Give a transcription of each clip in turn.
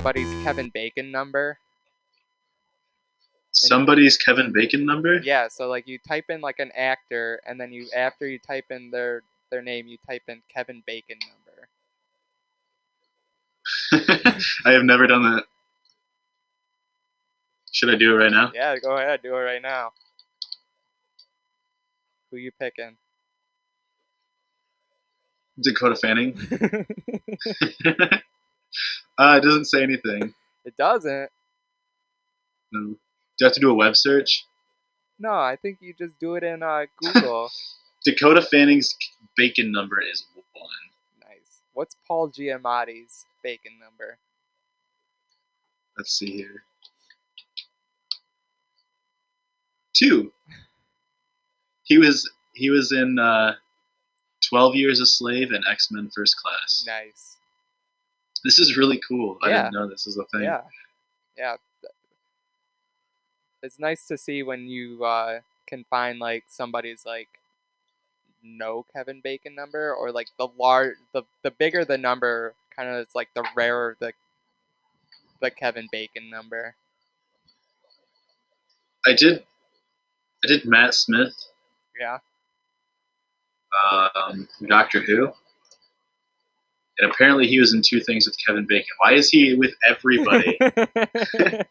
somebody's Kevin Bacon number. Somebody's Kevin Bacon number? Yeah, so like you type in like an actor, and then after you type in their name, you type in Kevin Bacon number. I have never done that. Should I do it right now? Yeah, go ahead, do it right now. Who you picking? Dakota Fanning. It doesn't say anything. It doesn't. No. Do I have to do a web search? No, I think you just do it in Google. Dakota Fanning's bacon number is 1. Nice. What's Paul Giamatti's bacon number? Let's see here. 2. He was in 12 Years a Slave and X-Men First Class. Nice. This is really cool. Yeah. I didn't know this was a thing. Yeah. It's nice to see when you can find like somebody's like no Kevin Bacon number, or like the bigger the number, kind of it's like the rarer the Kevin Bacon number. I did Matt Smith. Yeah. Doctor Who. And apparently he was in 2 things with Kevin Bacon. Why is he with everybody? That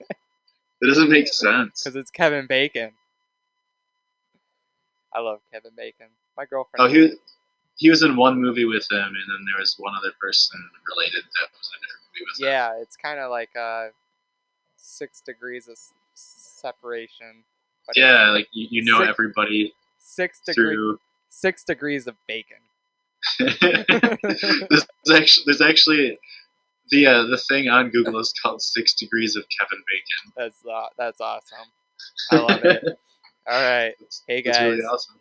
doesn't make sense. Because it's Kevin Bacon. I love Kevin Bacon. My girlfriend. Oh, he was in one movie with him, and then there was one other person related that was in a different movie with him. Yeah, it's kind of like 6 degrees of separation. But yeah, like you know everybody. 6 degrees of bacon. There's actually the thing on Google is called 6 Degrees of Kevin Bacon. That's awesome. I love it. All right, hey guys. That's really awesome.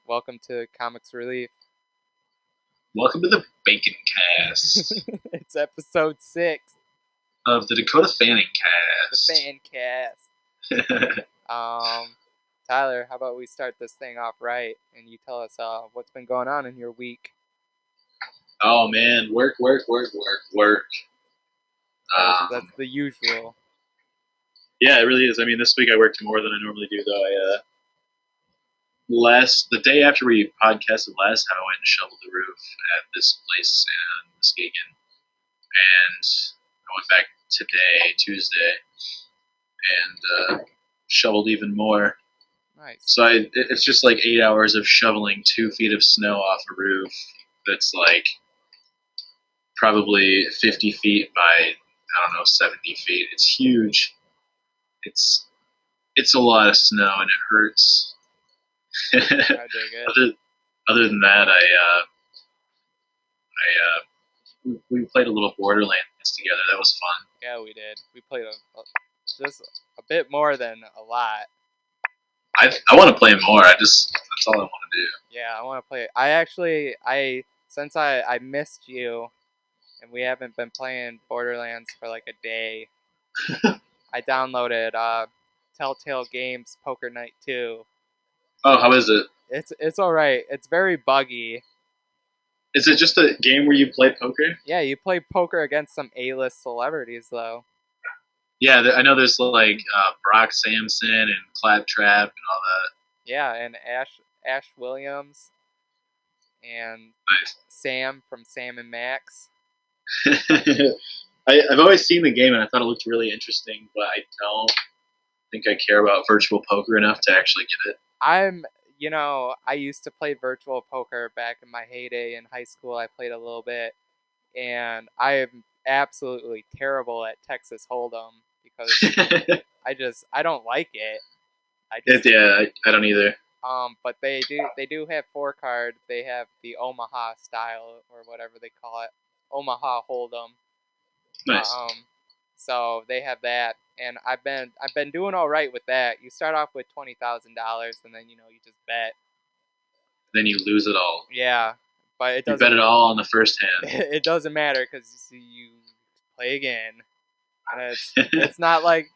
Welcome to Comics Relief. Welcome to the Bacon Cast. It's episode 6 of the Dakota Fanning Cast. The Fan Cast. Tyler, how about we start this thing off right, and you tell us what's been going on in your week. Oh man, work. That's the usual. Yeah, it really is. I mean, this week I worked more than I normally do, though. The day after we podcasted last time, I went and shoveled the roof at this place in Muskegon, and I went back today, Tuesday, and shoveled even more. Nice. So it's just like 8 hours of shoveling 2 feet of snow off a roof that's like probably 50 feet by, I don't know, 70 feet. It's huge. It's a lot of snow, and it hurts. I dig it. Other than that, we played a little Borderlands together. That was fun. Yeah, we did. We played just a bit more than a lot. I want to play more. That's all I want to do. Yeah, I want to play. Since I missed you, and we haven't been playing Borderlands for like a day, I downloaded Telltale Games Poker Night 2. Oh, how is it? It's all right. It's very buggy. Is it just a game where you play poker? Yeah, you play poker against some A-list celebrities, though. Yeah, I know there's like Brock Samson and Claptrap and all that. Yeah, and Ash Williams and nice. Sam from Sam and Max. I've always seen the game, and I thought it looked really interesting, but I don't think I care about virtual poker enough to actually get it. I used to play virtual poker back in my heyday in high school. I played a little bit, and I am absolutely terrible at Texas Hold'em because I don't like it. I don't either. But they do have 4-card. They have the Omaha style, or whatever they call it, Omaha Hold'em. Nice. So they have that, and I've been doing all right with that. You start off with $20,000, and then you just bet. Then you lose it all. Yeah, but it doesn't. You bet it all on the first hand. It doesn't matter because you play again, and it's not like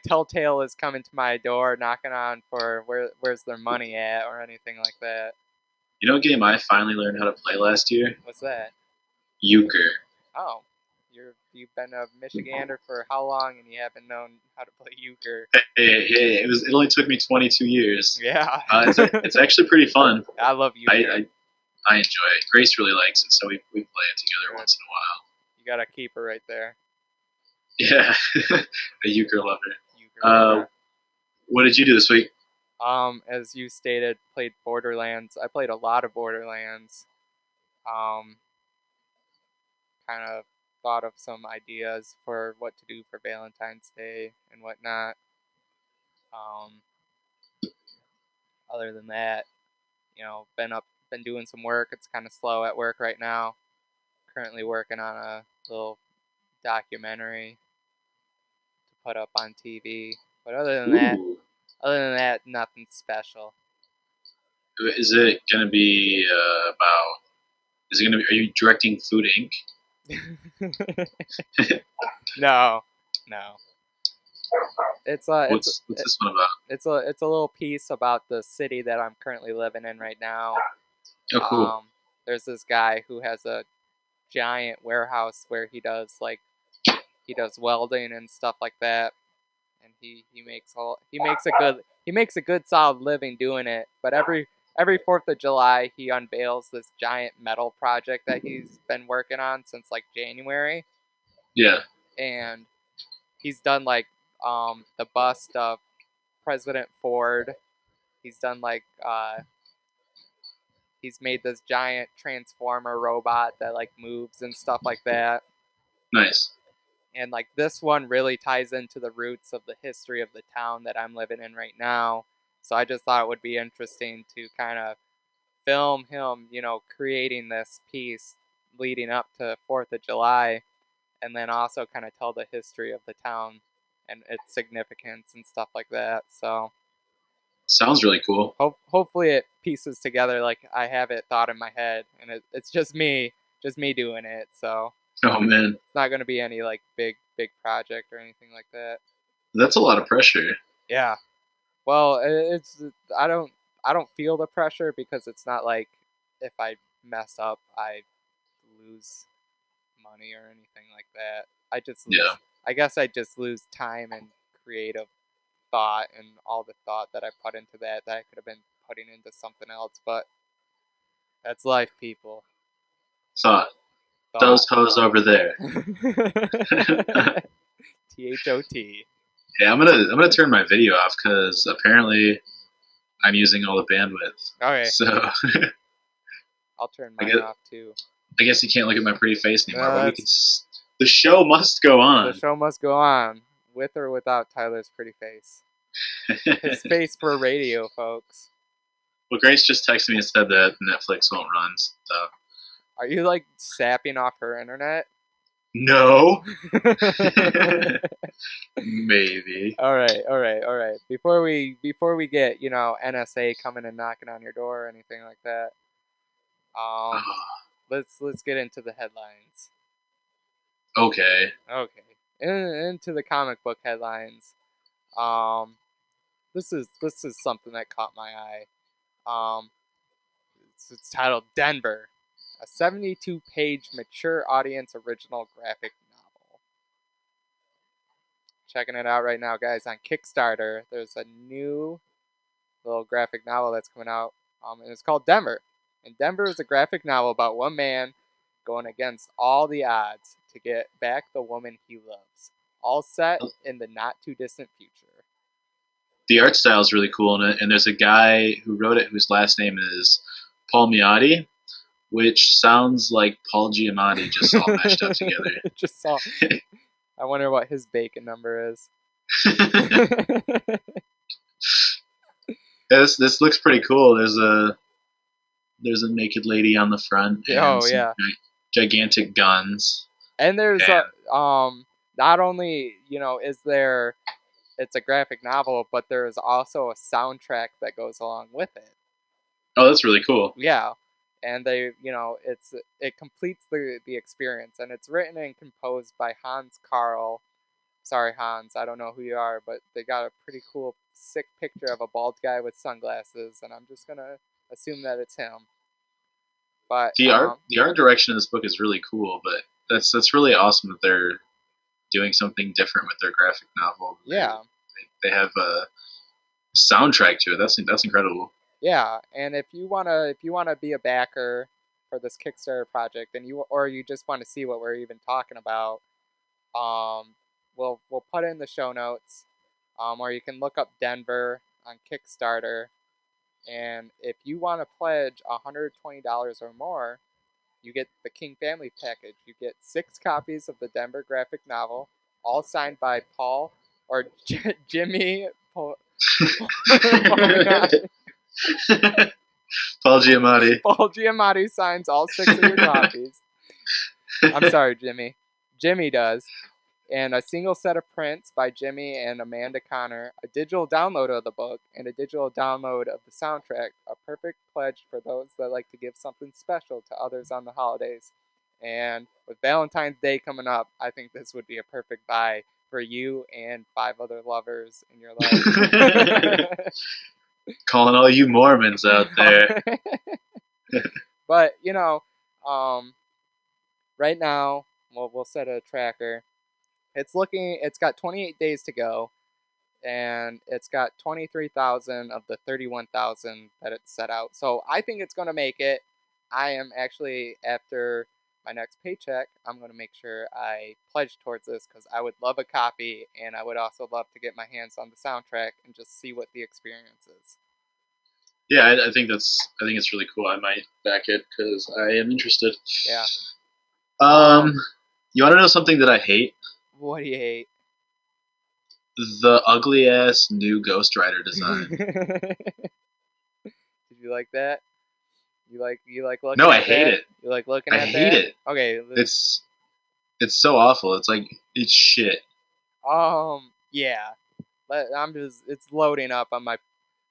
Telltale is coming to my door knocking on for where's their money at or anything like that. You know what game I finally learned how to play last year? What's that? Euchre. Oh. You've been a Michigander for how long, and you haven't known how to play euchre? It only took me 22 years. Yeah. It's actually pretty fun. I love I, euchre. I I enjoy it. Grace really likes it, so we play it together Good. once in a while. You got a keeper right there. Yeah, a euchre lover. Euchre lover. What did you do this week? As you stated, played Borderlands. I played a lot of Borderlands. Um, kind of thought of some ideas for what to do for Valentine's Day and whatnot. Um, other than that, been doing some work. It's kind of slow at work right now. Currently working on a little documentary to put up on TV. But Ooh, other than that, nothing special. is it gonna be about? Is it gonna be? Are you directing Food Inc? No, no. What's this one about? It's a little piece about the city that I'm currently living in right now. Oh, cool. There's this guy who has a giant warehouse where he does welding and stuff like that, and he makes a good solid living doing it. But every 4th of July he unveils this giant metal project that he's been working on since like January, Yeah, and he's done like the bust of President Ford. He's done he's made this giant transformer robot that like moves and stuff like that. nice. And like this one really ties into the roots of the history of the town that I'm living in right now. So I just thought it would be interesting to kind of film him, creating this piece leading up to 4th of July, and then also kind of tell the history of the town and its significance and stuff like that. So Sounds really cool. hopefully it pieces together like I have it thought in my head, and it's just me doing it. So Oh man, it's not going to be any like big project or anything like that. that's a lot of pressure. Yeah. Well, it's I don't feel the pressure because it's not like if I mess up I lose money or anything like that. Yeah, I guess I just lose time and creative thought and all the thought that I put into that I could have been putting into something else, but that's life, people. thought Thought. those hoes over there. THOT. Yeah, I'm gonna turn my video off because apparently I'm using all the bandwidth. Okay, So I'll turn I mine guess off too. I guess you can't look at my pretty face anymore, but we That's can. The show must go The on. show must go on, with or without Tyler's pretty face. His face for radio, folks. Well, Grace just texted me and said that Netflix won't run. So Are you like sapping off her internet? no, maybe. All right. Before we get NSA coming and knocking on your door or anything like that, let's get into the headlines. Okay. Okay, into the comic book headlines. This is something that caught my eye. It's titled Denver, a 72-page mature audience original graphic novel. Checking it out right now, guys, on Kickstarter. There's a new little graphic novel that's coming out, and it's called Denver. And Denver is a graphic novel about one man going against all the odds to get back the woman he loves, all set in the not-too-distant future. The art style is really cool in it, and there's a guy who wrote it whose last name is Palmiotti, which sounds like Paul Giamatti just all mashed up together. Just saw. I wonder what his bacon number is. This looks pretty cool. There's a naked lady on the front and some gigantic guns. And there's not only is there it's a graphic novel, but there's also a soundtrack that goes along with it. Oh, that's really cool. Yeah, and it completes the experience, and it's written and composed by Hans Karl. Sorry, Hans, I don't know who you are, but they got a pretty cool, sick picture of a bald guy with sunglasses, and I'm just gonna assume that it's him. But the art direction of this book is really cool, but that's really awesome that they're doing something different with their graphic novel. Yeah, They have a soundtrack to it. That's incredible. yeah. And if you wanna be a backer for this Kickstarter project, and you just want to see what we're even talking about, um, we'll put it in the show notes, or you can look up Denver on Kickstarter. And if you want to pledge $120 or more, you get the King Family Package. You get 6 copies of the Denver graphic novel, all signed by Paul or Jimmy Polignani. Paul Giamatti. Paul Giamatti signs all 6 of your copies. I'm sorry, Jimmy. Jimmy does. And a single set of prints by Jimmy and Amanda Connor, a digital download of the book, and a digital download of the soundtrack. A perfect pledge for those that like to give something special to others on the holidays. And with Valentine's Day coming up, I think this would be a perfect buy for you and 5 other lovers in your life. Calling all you Mormons out there. But, um, right now, we'll set a tracker. It's got 28 days to go, and it's got 23,000 of the 31,000 that it's set out. So I think it's going to make it. I am actually, after my next paycheck, I'm going to make sure I pledge towards this because I would love a copy, and I would also love to get my hands on the soundtrack and just see what the experience is. Yeah, I think it's really cool. I might back it because I am interested. Yeah. You want to know something that I hate? What do you hate? The ugly ass new Ghostrider design. Did you like that? You like looking No, at I hate that? it. You like looking I at hate that? it. Okay. It's so awful. It's like it's shit. Yeah. It's loading up on my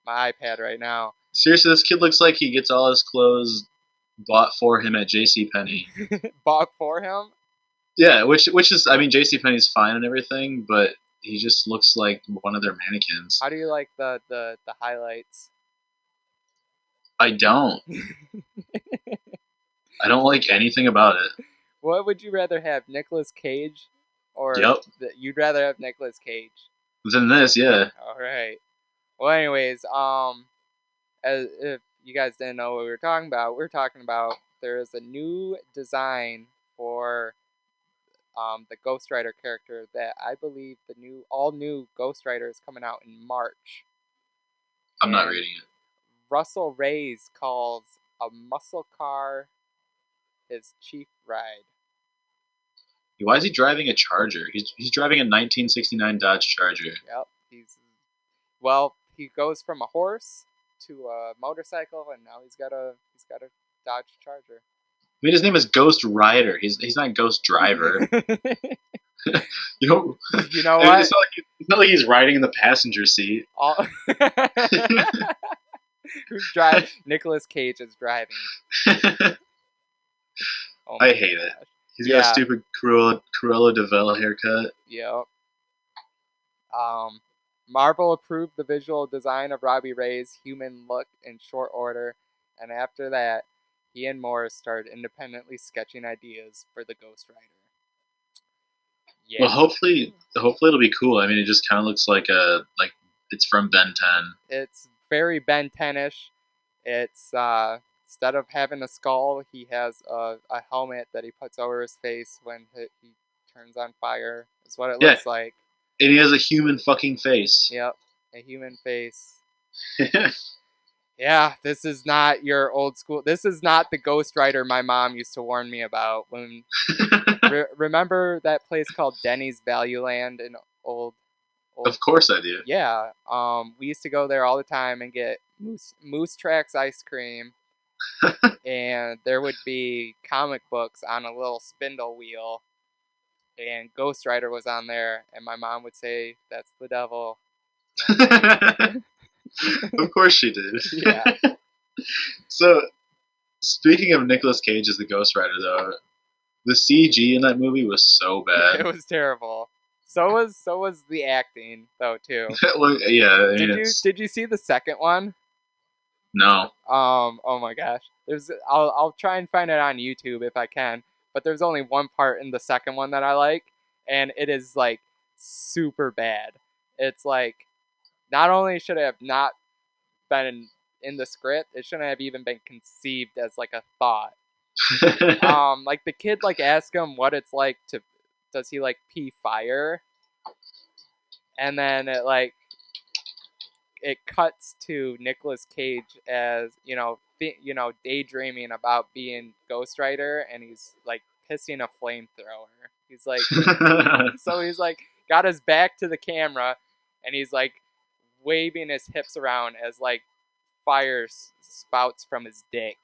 iPad right now. Seriously, this kid looks like he gets all his clothes bought for him at JCPenney. Bought for him? Yeah, which is I mean JCPenney's fine and everything, but he just looks like one of their mannequins. How do you like the highlights? I don't. I don't like anything about it. What would you rather have, Nicolas Cage, or Yep. You'd rather have Nicolas Cage? Than this, yeah. All right. Well, anyways, as if you guys didn't know what we were talking about there is a new design for the Ghostrider character that I believe the all new Ghostrider is coming out in March. I'm not reading it. Russell Reyes calls a muscle car his chief ride. Why is he driving a Charger? He's driving a 1969 Dodge Charger. Yep, he goes from a horse to a motorcycle, and now he's got a Dodge Charger. I mean, his name is Ghost Rider. He's not Ghost Driver. You know what? It's not like he's riding in the passenger seat. Who's driving? Nicolas Cage is driving. Oh I hate it. He's got a stupid Cruella de Vil haircut. Yep. Marvel approved the visual design of Robbie Rey's human look in short order, and after that, he and Morris started independently sketching ideas for the Ghostrider. Yeah. Well, hopefully it'll be cool. I mean, it just kind of looks like it's from Ben 10. It's very Ben 10ish. It's instead of having a skull, he has a helmet that he puts over his face when he turns on fire. Is what it looks like. And he has a human fucking face. Yep, a human face. Yeah, this is not your old school. This is not the Ghostrider my mom used to warn me about. When remember that place called Denny's Value Land in old. Of course I do. Yeah, we used to go there all the time and get Moose Tracks ice cream, and there would be comic books on a little spindle wheel, and Ghostrider was on there, and my mom would say, "That's the devil." Of course she did. Yeah. So, speaking of Nicolas Cage as the Ghostrider, though, the CG in that movie was so bad. It was terrible. So was the acting though too. Yeah. Did you see the second one? No. Oh my gosh. I'll try and find it on YouTube if I can. but there's only one part in the second one that I like, and it is like super bad. It's like not only should it have not been in the script, it shouldn't have even been conceived as like a thought. Like the kid like asks him what it's like to, does he like pee fire, and then it cuts to Nicolas Cage as daydreaming about being Ghostrider, and he's like pissing a flamethrower. He's like, so he's like got his back to the camera, and he's like waving his hips around as like fire spouts from his dick.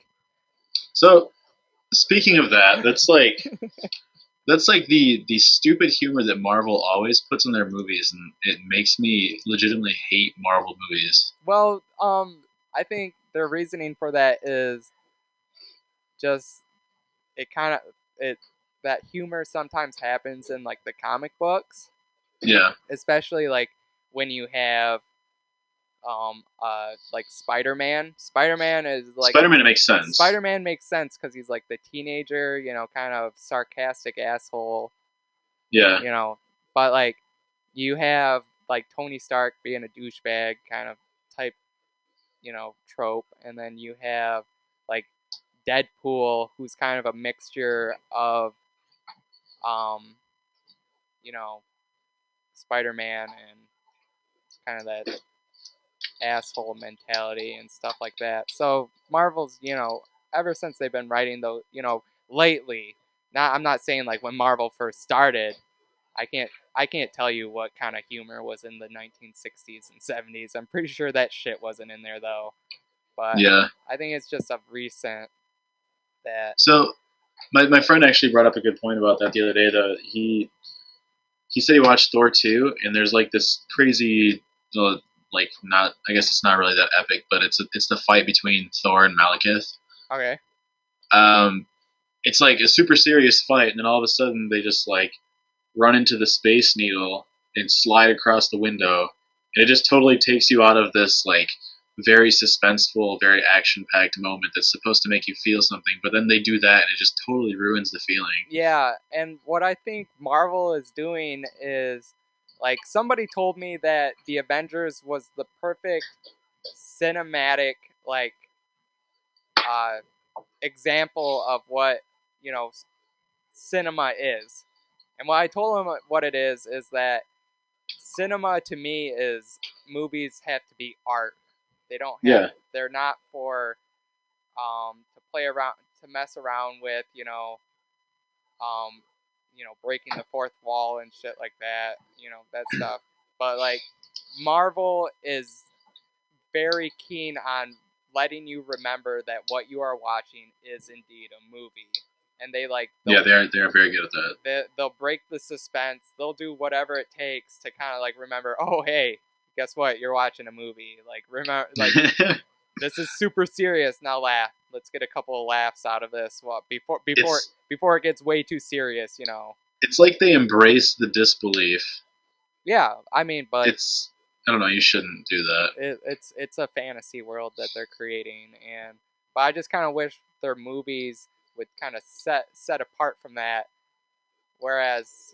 So, speaking of that, that's like the stupid humor that Marvel always puts in their movies, and it makes me legitimately hate Marvel movies. Well, I think their reasoning for that is just it kind of it that humor sometimes happens in like the comic books. Yeah. Especially like when you have like Spider-Man. Spider-Man is like Spider-Man makes sense. Spider-Man makes sense because he's like the teenager, kind of sarcastic asshole. Yeah. But like you have like Tony Stark being a douchebag kind of type, trope, and then you have like Deadpool, who's kind of a mixture of um, Spider-Man and kind of that asshole mentality and stuff like that. So Marvel's, ever since they've been writing those, lately. I'm not saying like when Marvel first started. I can't tell you what kind of humor was in the 1960s and 70s. I'm pretty sure that shit wasn't in there though. But yeah. I think it's just of recent that. So my friend actually brought up a good point about that the other day. Though he said he watched Thor 2, and there's like this crazy, like not, I guess it's not really that epic, but it's the fight between Thor and Malekith. Okay. It's like a super serious fight, and then all of a sudden they just like run into the Space Needle and slide across the window, and it just totally takes you out of this like very suspenseful, very action-packed moment that's supposed to make you feel something, but then they do that and it just totally ruins the feeling. Yeah, and what I think Marvel is doing is, like, somebody told me that the Avengers was the perfect cinematic, like, example of what, cinema is. And what I told him what it is that cinema to me is movies have to be art. They don't have. Yeah. They're not for to play around, to mess around with, um, breaking the fourth wall and shit like that, that stuff. But like, Marvel is very keen on letting you remember that what you are watching is indeed a movie, and they're very good at that. They'll break the suspense. They'll do whatever it takes to kind of like remember. Oh, hey, guess what? You're watching a movie. Like remember, like this is super serious. Now laugh. Let's get a couple of laughs out of this. Well, before it gets way too serious, It's like they embrace the disbelief. Yeah, I mean, but I don't know. You shouldn't do that. It's a fantasy world that they're creating, but I just kind of wish their movies would kind of set apart from that. Whereas,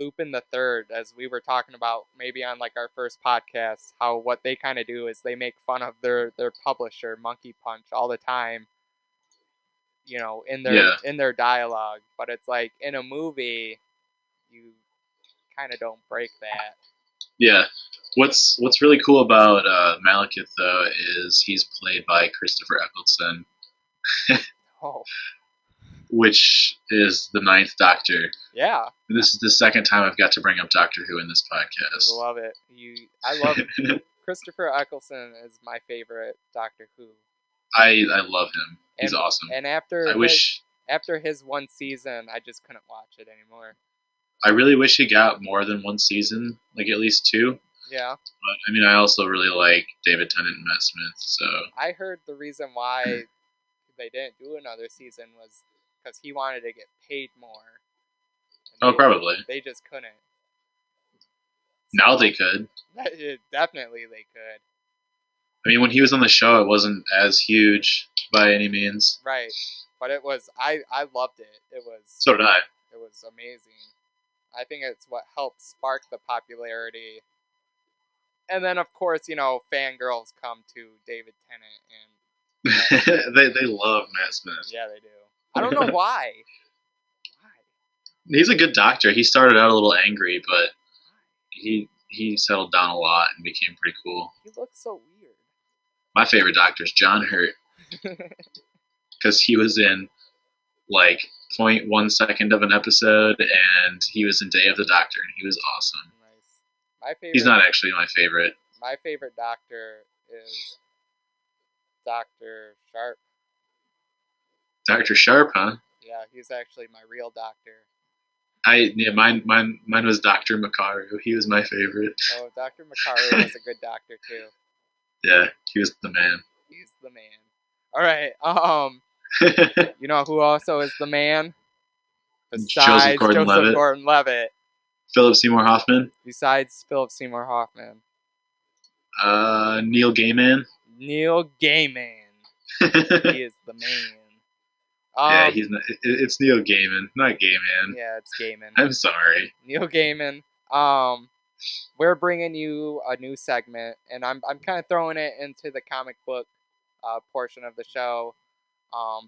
Lupin the Third, as we were talking about maybe on like our first podcast, how what they kind of do is they make fun of their publisher, Monkey Punch, all the time. In their dialogue, but it's like in a movie, you kind of don't break that. Yeah. What's really cool about Malekith though is he's played by Christopher Eccleston. Oh. Which is the Ninth Doctor. Yeah. This is the second time I've got to bring up Doctor Who in this podcast. I love it. I love Christopher Eccleston is my favorite Doctor Who. I love him. He's awesome. And after his one season, I just couldn't watch it anymore. I really wish he got more than one season, like at least 2. Yeah. But I mean, I also really like David Tennant and Matt Smith. So I heard the reason why they didn't do another season was because he wanted to get paid more. Probably. They just couldn't. Now they could. Definitely they could. I mean, when he was on the show, it wasn't as huge by any means. Right. but it was I loved it. So did I. It was amazing. I think it's what helped spark the popularity. And then of course, fangirls come to David Tennant and Matt Smith. they love Matt Smith. Yeah, they do. I don't know why. Why? He's a good doctor. He started out a little angry, but he settled down a lot and became pretty cool. He looks so weird. My favorite doctor is John Hurt because he was in like 0.1 second of an episode, and he was in Day of the Doctor, and he was awesome. Nice. My favorite. He's not actually my favorite. My favorite doctor is Dr. Sharp. Dr. Sharp, huh? Yeah, he's actually my real doctor. Mine was Dr. Makaru. He was my favorite. Oh, Dr. Makaru was a good doctor too. Yeah, he was the man. He's the man. All right. You know who also is the man? Besides Joseph Gordon-Levitt. Philip Seymour Hoffman. Besides Philip Seymour Hoffman. Neil Gaiman. Neil Gaiman. He is the man. Yeah, he's not. It's Neil Gaiman, not Gaiman. Yeah, it's Gaiman. I'm sorry. Neil Gaiman. We're bringing you a new segment, and I'm kind of throwing it into the comic book portion of the show.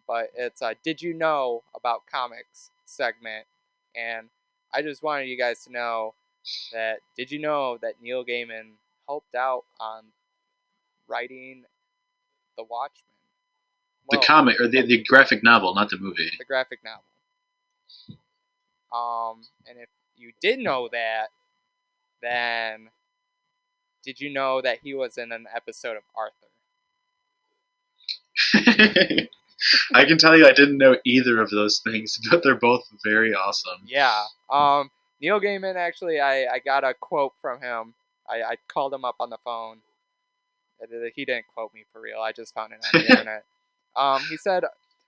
But it's a Did You Know About Comics segment. And I just wanted you guys to know that did you know that Neil Gaiman helped out on writing The Watchmen? Well, the comic, or the graphic novel, not the movie. The graphic novel. And if you did know that, then did you know that he was in an episode of Arthur? I can tell you I didn't know either of those things, but they're both very awesome. Yeah. Neil Gaiman, actually, I got a quote from him. I called him up on the phone. He didn't quote me for real. I just found it on the internet. He said,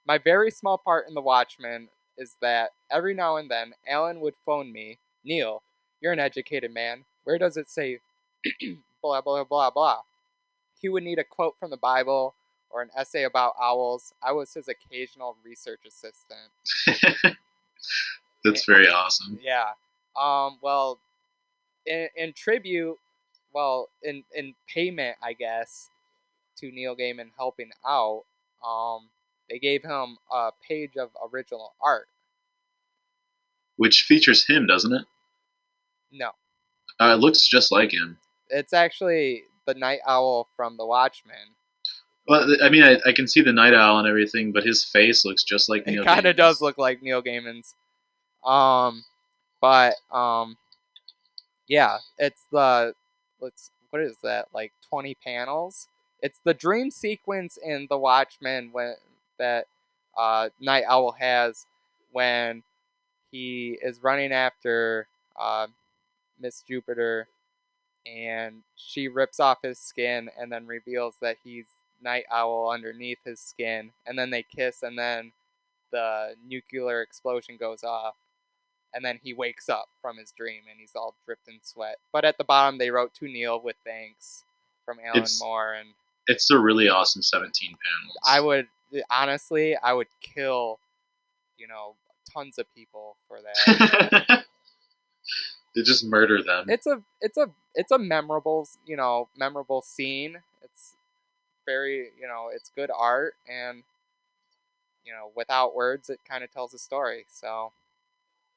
"My very small part in The Watchmen is that every now and then Alan would phone me, Neil, you're an educated man. Where does it say blah, blah, blah, blah? He would need a quote from the Bible or an essay about owls. I was his occasional research assistant." That's very awesome. Yeah. Well, in tribute, well, in payment, I guess, to Neil Gaiman helping out, they gave him a page of original art. Which features him, doesn't it? No. It looks just like him. It's actually the Night Owl from The Watchmen. Well, I mean, I can see the Night Owl and everything, but his face looks just like Neil Gaiman's. It kind of does look like Neil Gaiman's. Yeah, it's what is that, like 20 panels? It's the dream sequence in The Watchmen that Night Owl has when he is running after Miss Jupiter, and she rips off his skin and then reveals that he's Night Owl underneath his skin, and then they kiss, and then the nuclear explosion goes off, and then he wakes up from his dream and he's all dripped in sweat. But at the bottom they wrote to Neil with thanks from Alan Moore, and it's a really awesome 17 panels. I would kill, tons of people for that. They just murder them. It's a memorable scene. It's very, it's good art, and without words it kind of tells a story. So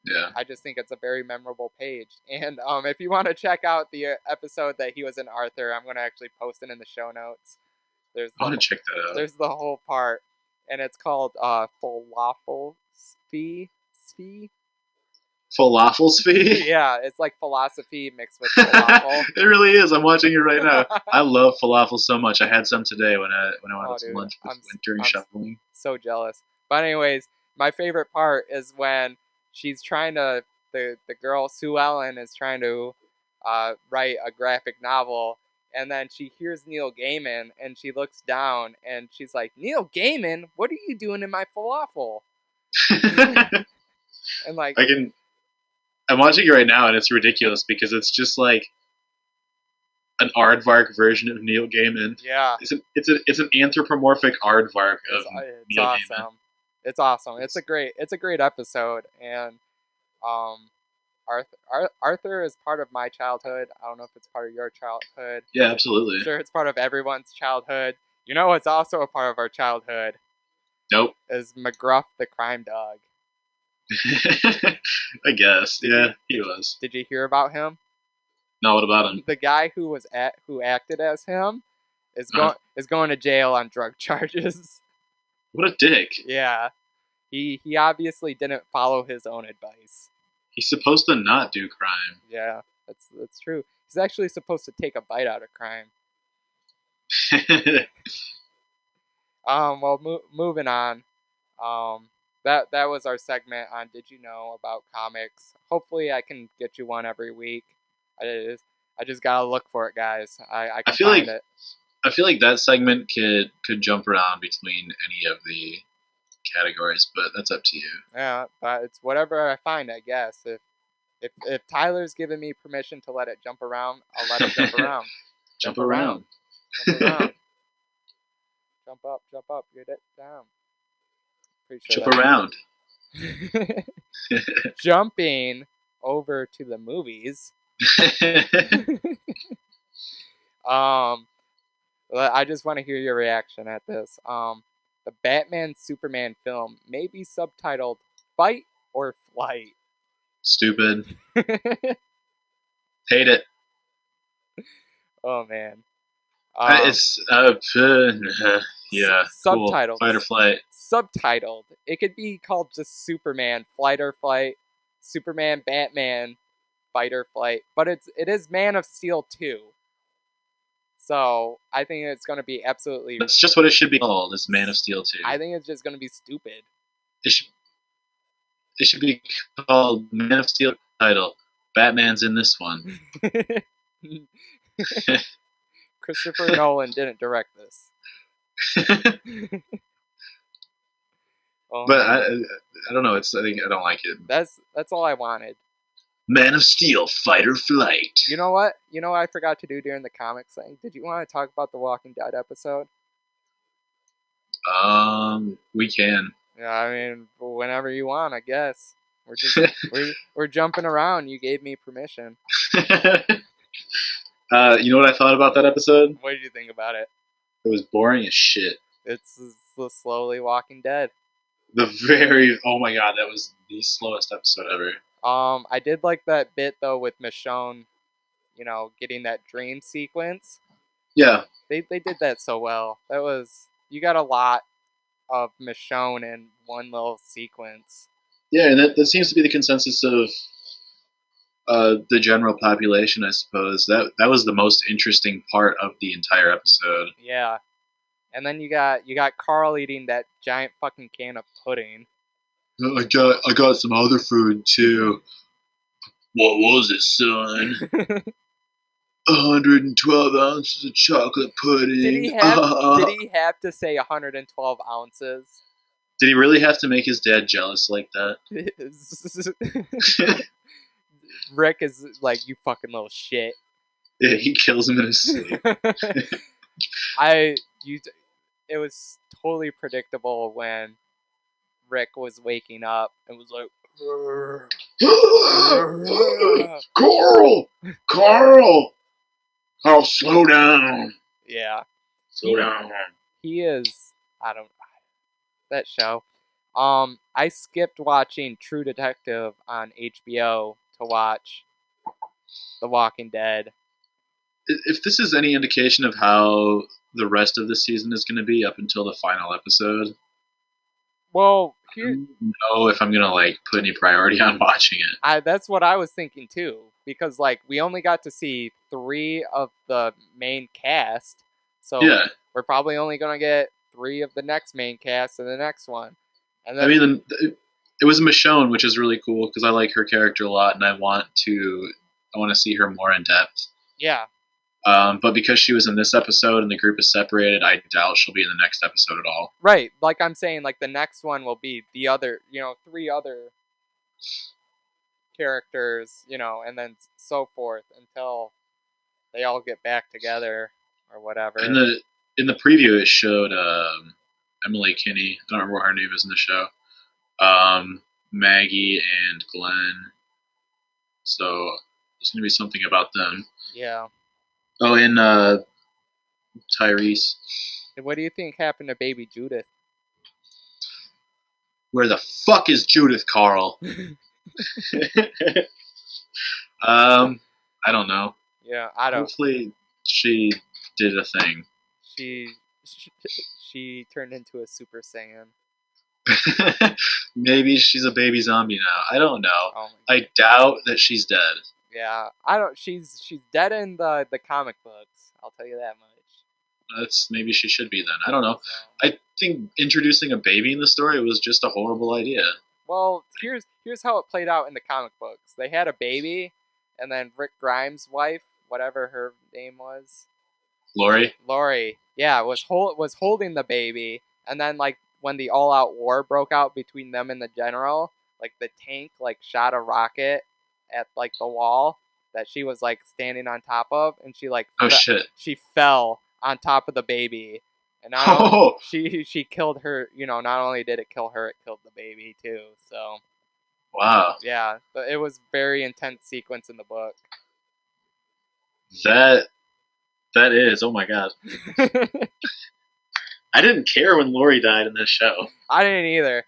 yeah, I just think it's a very memorable page. And if you want to check out the episode that he was in Arthur, I'm going to actually post it in the show notes. I want to check that out. There's the whole part, and it's called Falafel Spee. Falafel Spee? Yeah, it's like philosophy mixed with falafel. It really is. I'm watching it right now. I love falafel so much. I had some today when I went out to lunch during shoveling. So jealous. But anyways, my favorite part is when she's trying to, the girl Sue Ellen is trying to write a graphic novel, and then she hears Neil Gaiman, and she looks down, and she's like, "Neil Gaiman, what are you doing in my falafel?" And like, I'm watching it right now, and it's ridiculous because it's just like an aardvark version of Neil Gaiman. Yeah, it's an anthropomorphic aardvark of Neil awesome. Gaiman. It's awesome. It's a great episode, and um, Arthur is part of my childhood. I don't know if it's part of your childhood. Yeah, I'm absolutely. sure it's part of everyone's childhood. You know what's also a part of our childhood Nope. is McGruff the crime dog. I guess. Did Yeah, you he was. did you hear about him? No, what about him? The guy who acted as him Uh-huh. is going to jail on drug charges. What a dick. Yeah, he obviously didn't follow his own advice. He's supposed to not do crime. Yeah, that's true. He's actually supposed to take a bite out of crime. Well, moving on. That was our segment on Did You Know About Comics. Hopefully, I can get you one every week. I just gotta look for it, guys. I I can feel find like it. I feel like that segment could jump around between any of the categories, but that's up to you. Yeah, but it's whatever I find, I guess. If Tyler's given me permission to let it jump around, I'll let it jump around. Jump Jump around. around. Jump around. Jump up, get it down. Pretty sure Jump that's around. jumping over to the movies. um, I just want to hear your reaction at this. The Batman Superman film may be subtitled "Fight or Flight." Stupid. Hate it. Oh man. Um, It's yeah, cool. Subtitled. Fight or flight. Subtitled. It could be called just Superman Flight or Flight, Superman Batman Fight or Flight, but it is Man of Steel 2. So I think it's going to be absolutely. That's just what it should be called. Is Man of Steel 2. I think it's just going to be stupid. It should it should be called Man of Steel title. Batman's in this one. Christopher Nolan didn't direct this. Oh, But man. I don't know. I think I don't like it. That's all I wanted. Man of Steel, Fight or Flight. You know what? You know what I forgot to do during the comics thing? Did you want to talk about the Walking Dead episode? We can. Yeah, I mean, whenever you want, I guess. We're just we're jumping around. You gave me permission. You know what I thought about that episode? What did you think about it? It was boring as shit. It's the slowly Walking Dead. Oh my god, that was the slowest episode ever. I did like that bit though with Michonne, getting that dream sequence. Yeah. They did that so well. You got a lot of Michonne in one little sequence. Yeah, and that seems to be the consensus of the general population, I suppose. That was the most interesting part of the entire episode. Yeah. And then you got Carl eating that giant fucking can of pudding. I got some other food too. What was it, son? 112 ounces of chocolate pudding. Did he have to say 112 ounces? Did he really have to make his dad jealous like that? Rick is like, you fucking little shit. Yeah, he kills him in his sleep. It was totally predictable when Rick was waking up and was like, Carl, slow down. Yeah, slow down. He is. That show. I skipped watching True Detective on HBO to watch The Walking Dead. If this is any indication of how the rest of the season is going to be up until the final episode, well, I don't know if I'm going to put any priority on watching it. That's what I was thinking too, because we only got to see 3 of the main cast, so yeah. We're probably only going to get 3 of the next main cast in the next one. And then, I mean, it was Michonne, which is really cool because I like her character a lot, and I want to see her more in depth. Yeah. But because she was in this episode and the group is separated, I doubt she'll be in the next episode at all. Right. Like I'm saying, the next one will be the other, 3 other characters, and then so forth until they all get back together or whatever. In the preview, it showed Emily Kinney. I don't remember what her name is in the show. Maggie and Glenn. So there's gonna be something about them. Yeah. Oh, and Tyrese. And what do you think happened to baby Judith? Where the fuck is Judith, Carl? I don't know. Yeah, I don't. Hopefully she did a thing. She she turned into a Super Saiyan. Maybe she's a baby zombie now. I don't know. Oh my god. I doubt that she's dead. Yeah, I don't. She's dead in the comic books. I'll tell you that much. That's maybe she should be then. I don't know. So, I think introducing a baby in the story was just a horrible idea. well, here's how it played out in the comic books. They had a baby, and then Rick Grimes' wife, whatever her name was, Lori? yeah, was holding the baby, and then like when the all out war broke out between them and the general, like the tank like shot a rocket at like the wall that she was like standing on top of, and she like Oh shit. she fell on top of the baby, and not Oh, she killed her. You know, not only did it kill her, it killed the baby too. So wow. yeah, but it was very intense sequence in the book. That is. Oh my god. I didn't care when Lori died in this show. I didn't either.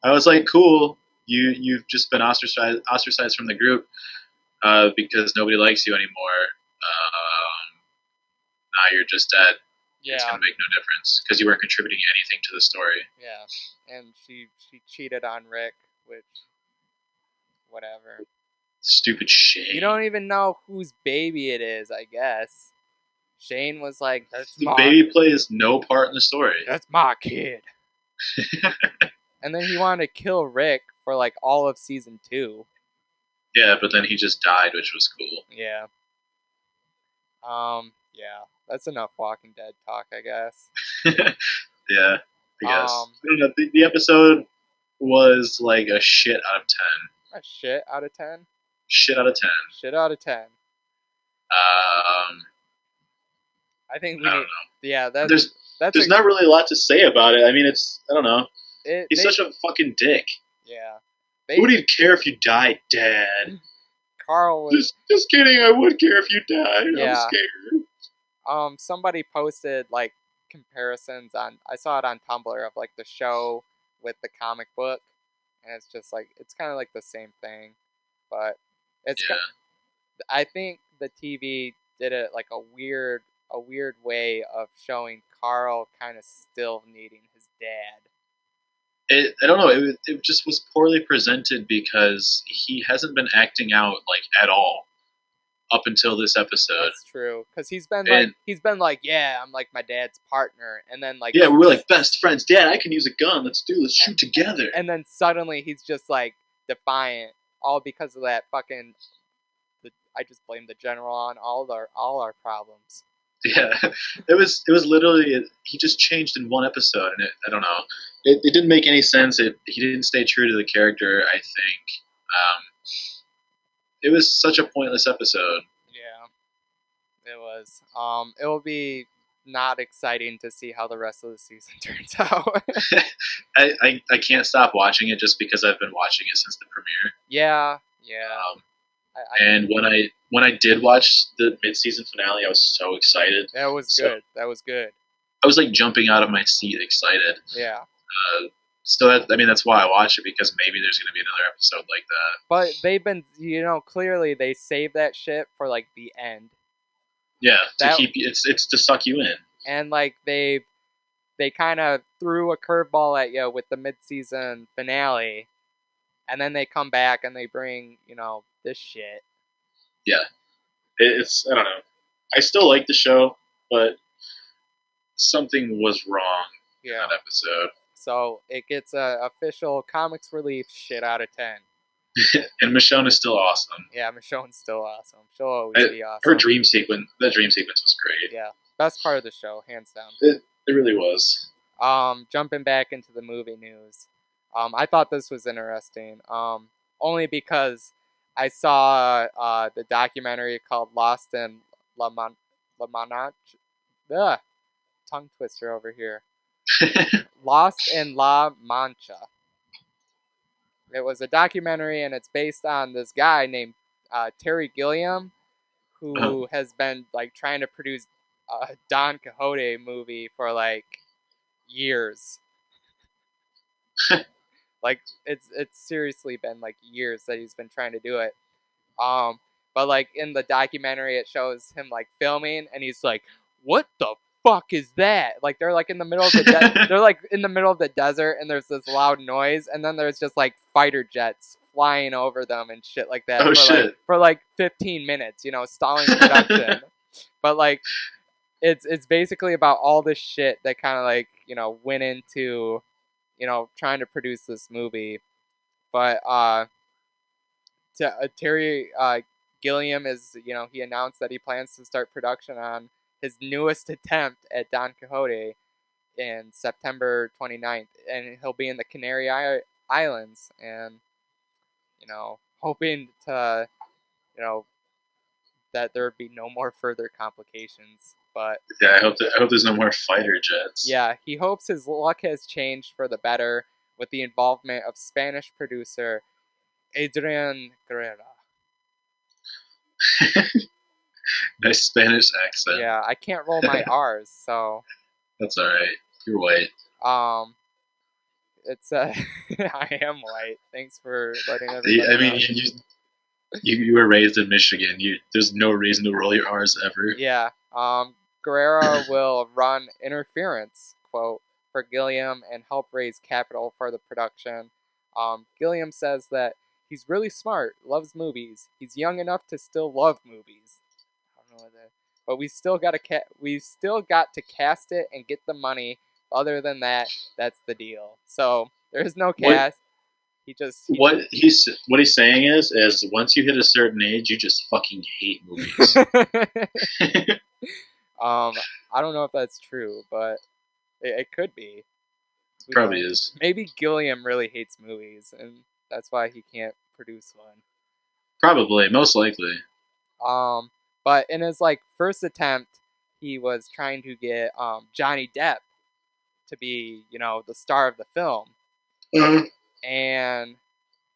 I was like, cool. You've just been ostracized from the group because nobody likes you anymore. Now you're just dead. It's Yeah, gonna make no difference because you weren't contributing anything to the story. yeah, and she cheated on Rick, which whatever. Stupid shit. You don't even know whose baby it is. I guess Shane was like, "That's The my baby plays no part in the story. that's my kid," and then he wanted to kill Rick for like all of season 2. Yeah, but then he just died, which was cool. Yeah. Yeah. That's enough Walking Dead talk, I guess. Yeah, I guess. Um, I don't know. The episode was like a shit out of 10. a shit out of 10. Shit out of 10. Shit out of 10. Um, I think I we don't need. know. Yeah, There's that's not really a lot to say about it. I mean, I don't know. He's they, such a fucking dick. yeah. Who would even care if you died, Dad? Carl was. Just kidding. I would care if you died. Yeah. I'm scared. Somebody posted like comparisons on. I saw it on Tumblr of like the show with the comic book, and it's just like it's kind of like the same thing, but it's. Yeah. I think the TV did it like a weird way of showing Carl kind of still needing his dad. I don't know. It just was poorly presented because he hasn't been acting out like at all up until this episode. That's true, because he's been like, yeah, I'm like my dad's partner, and then like yeah, we're like best friends. Dad, I can use a gun. Let's shoot together. And then suddenly he's just like defiant, all because of that fucking. I just blame the general on all our problems. Yeah, it was literally he just changed in one episode, and I don't know. It didn't make any sense. He didn't stay true to the character. I think it was such a pointless episode. Yeah, it was. It will be not exciting to see how the rest of the season turns out. I can't stop watching it just because I've been watching it since the premiere. Yeah. And when I did watch the mid-season finale, I was so excited. That was good. That was good. I was like jumping out of my seat, excited. Yeah. So that's why I watch it, because maybe there's going to be another episode like that. But they've been, clearly they saved that shit for like the end. Yeah, to keep you, it's to suck you in. And like they kind of threw a curveball at you with the mid-season finale, and then they come back and they bring this shit. Yeah, it's I don't know. I still like the show, but something was wrong in that episode. So it gets a official comics relief shit out of 10. And Michonne is still awesome. Yeah, Michonne's still awesome. She'll always be awesome. Her dream sequence was great. Yeah, best part of the show, hands down. It really was. Jumping back into the movie news. I thought this was interesting. Only because I saw the documentary called Lost in La Mancha. Ugh, tongue twister over here. Lost in La Mancha. It was a documentary, and it's based on this guy named Terry Gilliam, who has been like trying to produce a Don Quixote movie for like years. Like it's seriously been like years that he's been trying to do it. Um, but like in the documentary, it shows him like filming, and he's like, "What the fuck is that?" Like they're like in the middle of the they're like in the middle of the desert, and there's this loud noise, and then there's just like fighter jets flying over them and shit like that Oh for like shit. 15 minutes, stalling production. But like it's basically about all this shit that kind of like went into trying to produce this movie. But Terry Gilliam is, he announced that he plans to start production on his newest attempt at Don Quixote in September 29th, and he'll be in the Canary Islands, and hoping to, you know, that there would be no more further complications. But Yeah, I hope there's no more fighter jets. yeah, he hopes his luck has changed for the better with the involvement of Spanish producer Adrian Guerrera. Nice Spanish accent. Yeah, I can't roll my R's, so That's all right. You're white. um, it's I am white. Thanks for letting everybody I mean, know. you were raised in Michigan. There's no reason to roll your R's ever. Yeah. Guerrera will run interference, quote, for Gilliam and help raise capital for the production. Gilliam says that he's really smart, loves movies. He's young enough to still love movies. I don't know what that. But we still got to cast it and get the money. Other than that, that's the deal. So there's no What cast. He just what he's saying is once you hit a certain age, you just fucking hate movies. I don't know if that's true, but it could be. Who Probably knows? is. Maybe Gilliam really hates movies, and that's why he can't produce one. Probably, most likely. But in his like first attempt, he was trying to get Johnny Depp to be, the star of the film, Uh, and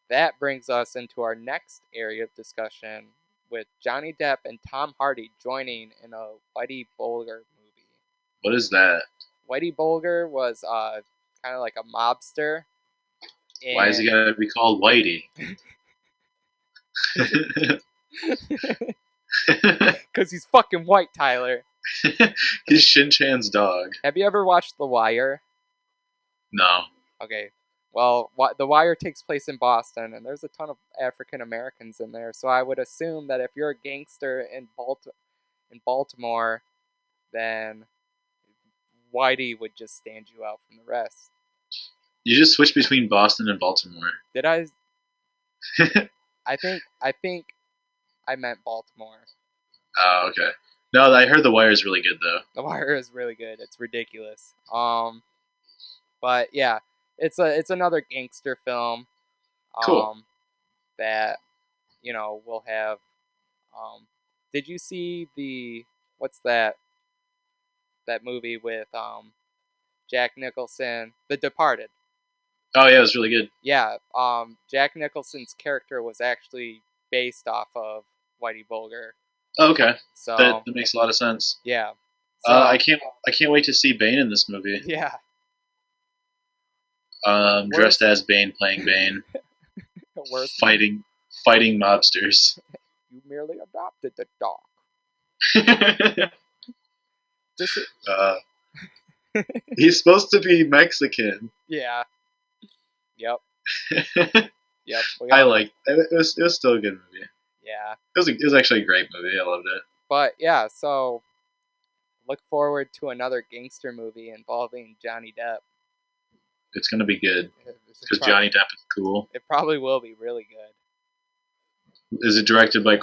that brings us into our next area of discussion with Johnny Depp and Tom Hardy joining in a Whitey Bulger movie. what is that? Whitey Bulger was kind of like a mobster. Why is he gotta be called Whitey? Because he's fucking white, Tyler. He's Shin-Chan's dog. Have you ever watched The Wire? No. Okay. Well, The Wire takes place in Boston, and there's a ton of African Americans in there. So I would assume that if you're a gangster in Baltimore, then Whitey would just stand you out from the rest. You just switch between Boston and Baltimore. Did I? I think I meant Baltimore. Oh, okay. No, I heard The Wire is really good though. The Wire is really good. It's ridiculous. But yeah, it's another gangster film. Cool. That will have. Did you see what's that movie with Jack Nicholson, The Departed? Oh yeah, it was really good. Yeah. Jack Nicholson's character was actually based off of Whitey Bulger. Oh, okay. So that makes a lot of sense. Yeah. So, I can't wait to see Bane in this movie. Yeah. Dressed as Bane, playing Bane. fighting mobsters. You merely adopted the dog. He's supposed to be Mexican. Yeah. Yep. Yep. I liked it. It was still a good movie. Yeah. It was actually a great movie. I loved it. But yeah, so look forward to another gangster movie involving Johnny Depp. It's gonna be good because Johnny Depp is cool. It probably will be really good. Is it directed by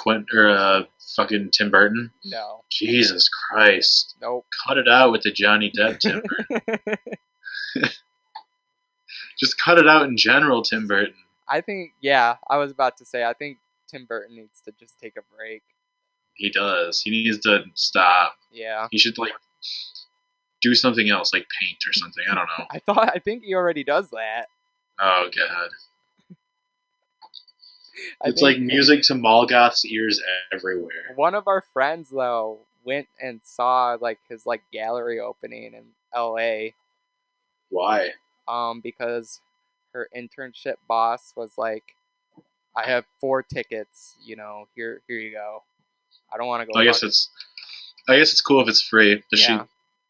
fucking Tim Burton? No. Jesus Christ. Nope. Cut it out with the Johnny Depp Tim Burton. Just cut it out in general, Tim Burton. I was about to say, I think Tim Burton needs to just take a break. He does. He needs to stop. Yeah. He should do something else, like paint or something. I don't know. I think he already does that. Oh god. I It's think like music to Molgoth's ears everywhere. one of our friends though went and saw like his like gallery opening in LA Why? because her internship boss was like, I have 4 tickets, here you go. I don't want to go I guess fuck. it's I guess it's cool if it's free. Yeah.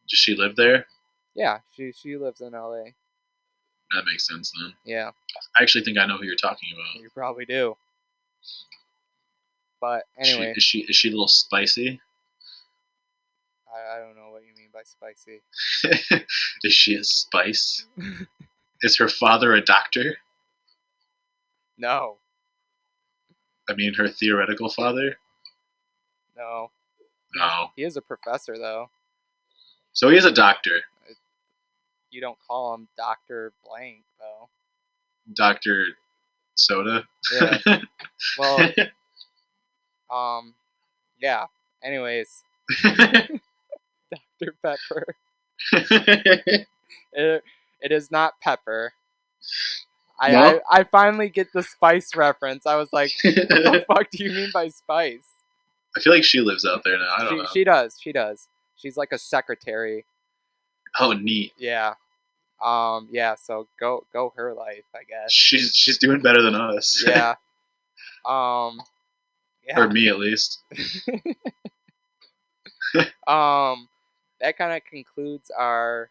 Does she live there? Yeah, she lives in LA. That makes sense then. Yeah, I actually think I know who you're talking about. you probably do. But She anyway, is she a little spicy? I don't know what you mean by spicy. Is she a spice? Is her father a doctor? No, I mean, her theoretical father? no. No. He is a professor though. So he is a doctor. You don't call him Doctor Blank though. Dr. Soda? Yeah. Well, yeah. Anyways, Dr. Pepper. It is not pepper. No? I finally get the spice reference. I was like, what the fuck do you mean by spice? I feel like she lives out there now. I don't know. She does. She does. She's like a secretary. Oh, neat. Yeah. Yeah, so go her life, I guess. She's doing better than us. Yeah. Um Or yeah. me, at least. That kind of concludes our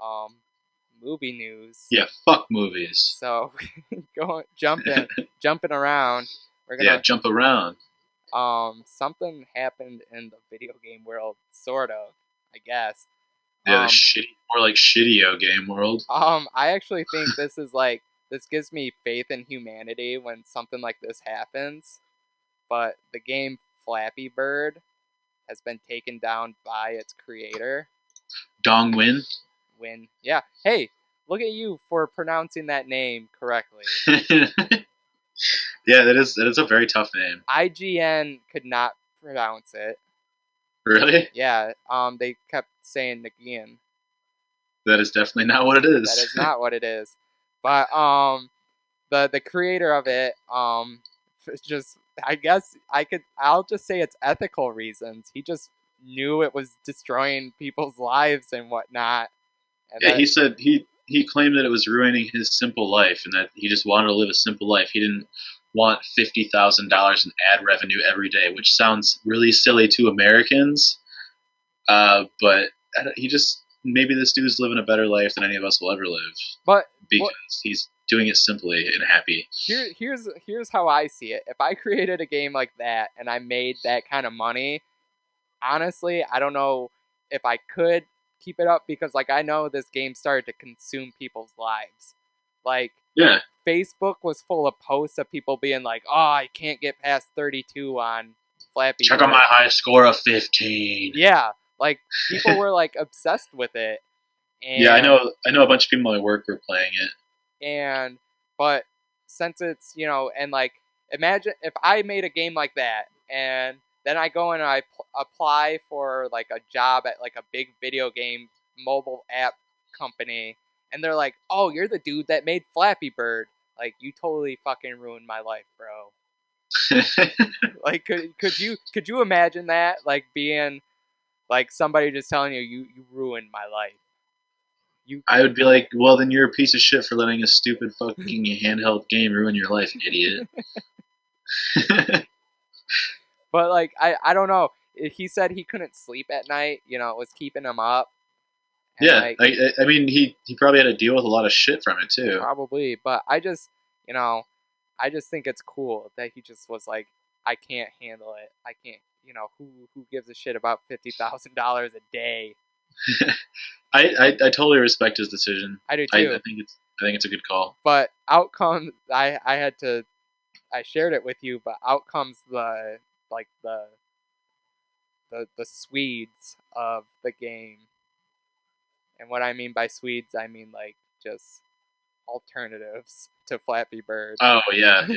um movie news. Yeah, fuck movies. So jumping around. We're gonna Yeah, jump around. something happened in the video game world, sort of, I guess. Yeah, more like shitty-o game world. I actually think this gives me faith in humanity when something like this happens. But the game Flappy Bird has been taken down by its creator. Dong Win. Yeah. Hey, look at you for pronouncing that name correctly. Yeah, that is a very tough name. IGN could not pronounce it. Really? Yeah. They kept saying Nagian. That is definitely not what it is. That is not what it is. But the creator of it just, I guess I'll just say it's ethical reasons. He just knew it was destroying people's lives and whatnot. And Yeah, he said he claimed that it was ruining his simple life and that he just wanted to live a simple life. He didn't want $50,000 in ad revenue every day, which sounds really silly to Americans. But he just maybe this dude's living a better life than any of us will ever live. But because he's doing it simply and happy. Here's how I see it. If I created a game like that and I made that kind of money, honestly, I don't know if I could keep it up because like I know this game started to consume people's lives. Like Yeah. Facebook was full of posts of people being like, "Oh, I can't get past 32 on Flappy Check Bird." out my high score of 15. Yeah, like people were like obsessed with it. And, yeah, I know a bunch of people at my work were playing it. But since it's, and like imagine if I made a game like that and then I go and I apply for like a job at like a big video game mobile app company and they're like, "Oh, you're the dude that made Flappy Bird." Like you totally fucking ruined my life, bro. Like could you imagine that, like being like somebody just telling you ruined my life? I would be like, well, then you're a piece of shit for letting a stupid fucking handheld game ruin your life, idiot. But like I don't know. He said he couldn't sleep at night. It was keeping him up. And yeah, like, I mean, he probably had to deal with a lot of shit from it too. Probably, but I just think it's cool that he just was like, I can't handle it. I can't. Who gives a shit about $50,000 a day? I totally respect his decision. I do too. I think it's a good call. But outcomes, I shared it with you. But outcomes the Swedes of the game. And what I mean by Swedes, I mean like just alternatives to Flappy Bird. Oh yeah.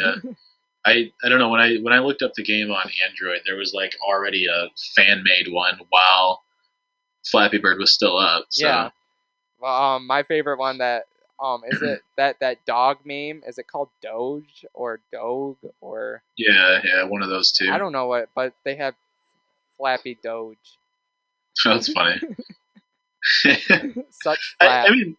I don't know, when I looked up the game on Android, there was like already a fan made one while Flappy Bird was still up. So. Yeah. Well, my favorite one that Is it that dog meme? Is it called Doge or Doge or Yeah, one of those I two. don't know what, but they have Flappy Doge. That's funny. Such I flap. mean,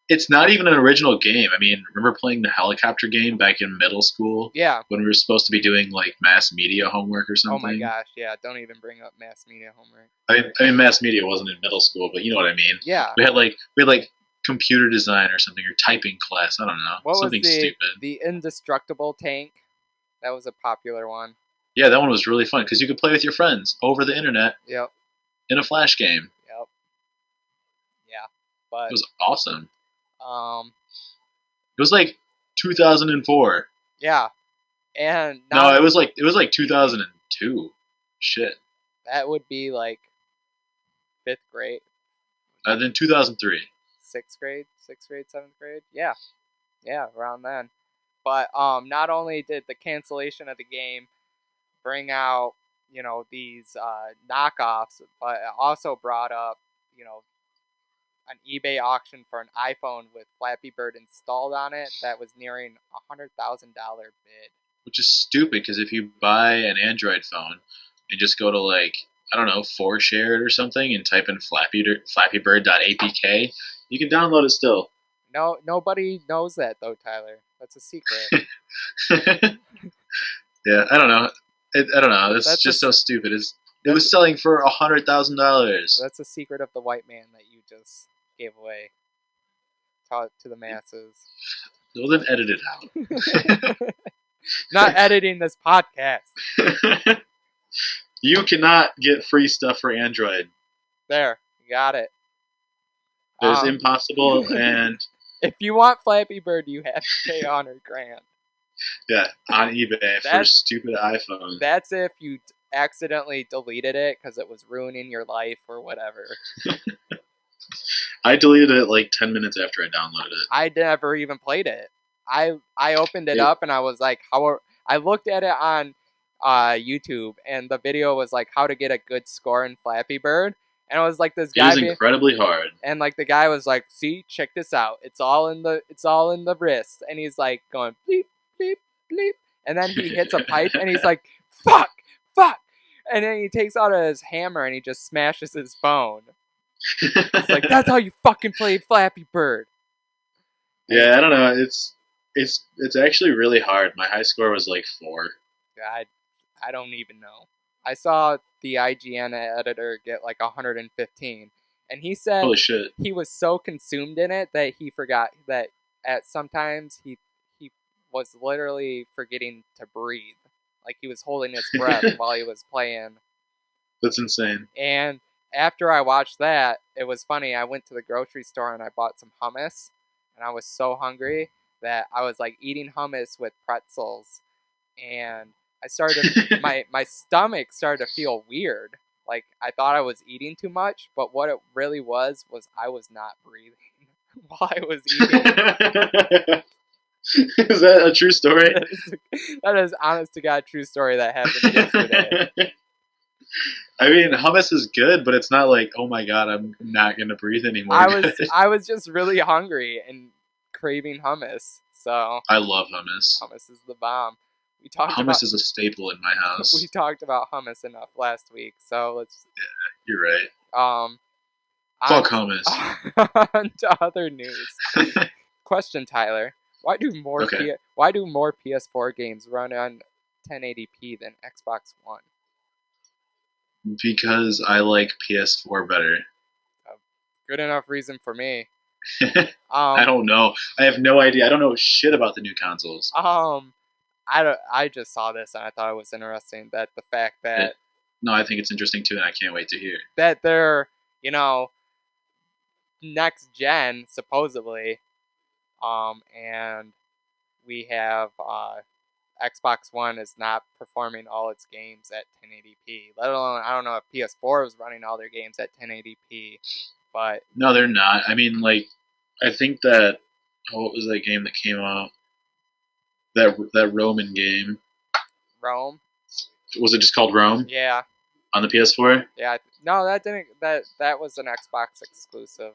it's not even an original game. I mean, remember playing the helicopter game back in middle school Yeah. when we were supposed to be doing like mass media homework or Oh my something? gosh. Yeah. Don't even bring up mass media homework. I mean, mass media wasn't in middle school, but you know what I mean. Yeah. We had like computer design or something or typing class. I don't know, What was something stupid. the indestructible tank? That was a popular one. Yeah, that one was really fun because you could play with your friends over the internet Yep. in a flash game. Yep. Yeah. It But was awesome. um It was like 2004. yeah. And No, not it was like 2002. Shit. that would be like fifth grade, Then 2003. sixth grade, seventh grade. Yeah. Yeah, around then. But not only did the cancellation of the game bring out, these knockoffs, but it also brought up, an eBay auction for an iPhone with Flappy Bird installed on it that was nearing $100,000 bid. Which is stupid because if you buy an Android phone and just go to like I don't know 4Share or something and type in flappybird.apk, you can download it still. No, nobody knows that though, Tyler. That's a secret. Yeah, I don't know. I don't know. It's That's a just so stupid. It that's was selling for $100,000. that's a secret of the white man that you just gave away, taught to the masses. Well, then edit it Not editing this podcast. out. You cannot get free stuff for Android. There, you got it. It is impossible, and if you want Flappy Bird, you have to pay $100,000. yeah, on eBay for stupid iPhones. That's if you accidentally deleted it because it was ruining your life or whatever. I deleted it like 10 minutes after I downloaded it. I never even played it. I opened it up and I was like, I looked at it on YouTube and the video was like how to get a good score in Flappy Bird. And it was like this guy. It is incredibly hard. And like the guy was like, "See, check this out. It's all in the wrist." And he's like going bleep bleep bleep. And then he hits a pipe and he's like, "Fuck, fuck." And then he takes out his hammer and he just smashes his phone. It's like that's how you fucking play Flappy Bird. Yeah, I don't know. It's actually really hard. My high score was like 4. I don't even know. I saw the IGN editor get like 115, and he said holy shit. He was so consumed in it that he forgot that at sometimes he was literally forgetting to breathe, like he was holding his breath while he was playing. That's insane. And after I watched that, it was funny. I went to the grocery store and I bought some hummus, and I was so hungry that I was like eating hummus with pretzels, and I started my stomach started to feel weird. Like I thought I was eating too much, but what it really was I was not breathing while I was eating. Is that a true story? That is honest to God true story that happened yesterday. I mean, hummus is good, but it's not like, oh my god, I'm not gonna breathe anymore. I was just really hungry and craving hummus. So I love hummus. Hummus is the bomb. Hummus is a staple in my house. We talked about hummus enough last week, so let's. Yeah, you're right. Fuck hummus. On to other news. Question, Tyler. Why do more PS4 games run on 1080p than Xbox One? Because I like PS4 better. Good enough reason for me. I don't know. I have no idea. I don't know shit about the new consoles. I just saw this and I thought it was interesting that the fact that no, I think it's interesting too, and I can't wait to hear that they're next gen supposedly, and we have Xbox One is not performing all its games at 1080p. Let alone I don't know if PS4 is running all their games at 1080p, but no, they're not. I mean, like I think that what was that game that came out? That Roman game. Rome? Was it just called Rome? Yeah. On the PS4? Yeah. No, that didn't. That was an Xbox exclusive.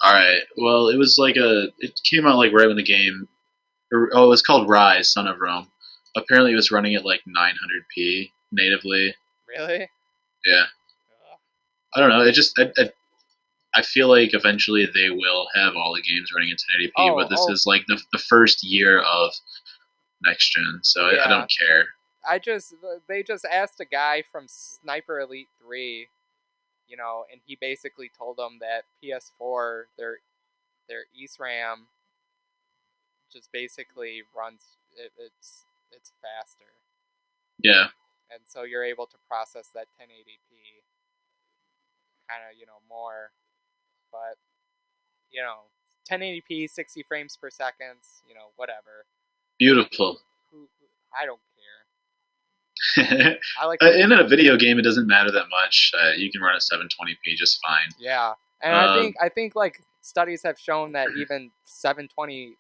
All right. Well, it was like it came out like right when the game. Oh, it was called Rise, Son of Rome. Apparently, it was running at like 900p natively. Really? Yeah. Ugh. I don't know. It just I feel like eventually they will have all the games running in 1080p, Oh, but this oh, is like the first year of next gen, so I yeah. don't care. They just asked a guy from Sniper Elite 3, and he basically told them that PS4 their ESRAM just basically runs it's faster, Yeah. and so you're able to process that 1080p kind of more, but you know 1080p 60 frames per second, whatever. Beautiful. I don't care. In I like to a video game, it doesn't matter that much. You can run at 720p just fine. Yeah, and I Um, think I think like studies have shown that even 720p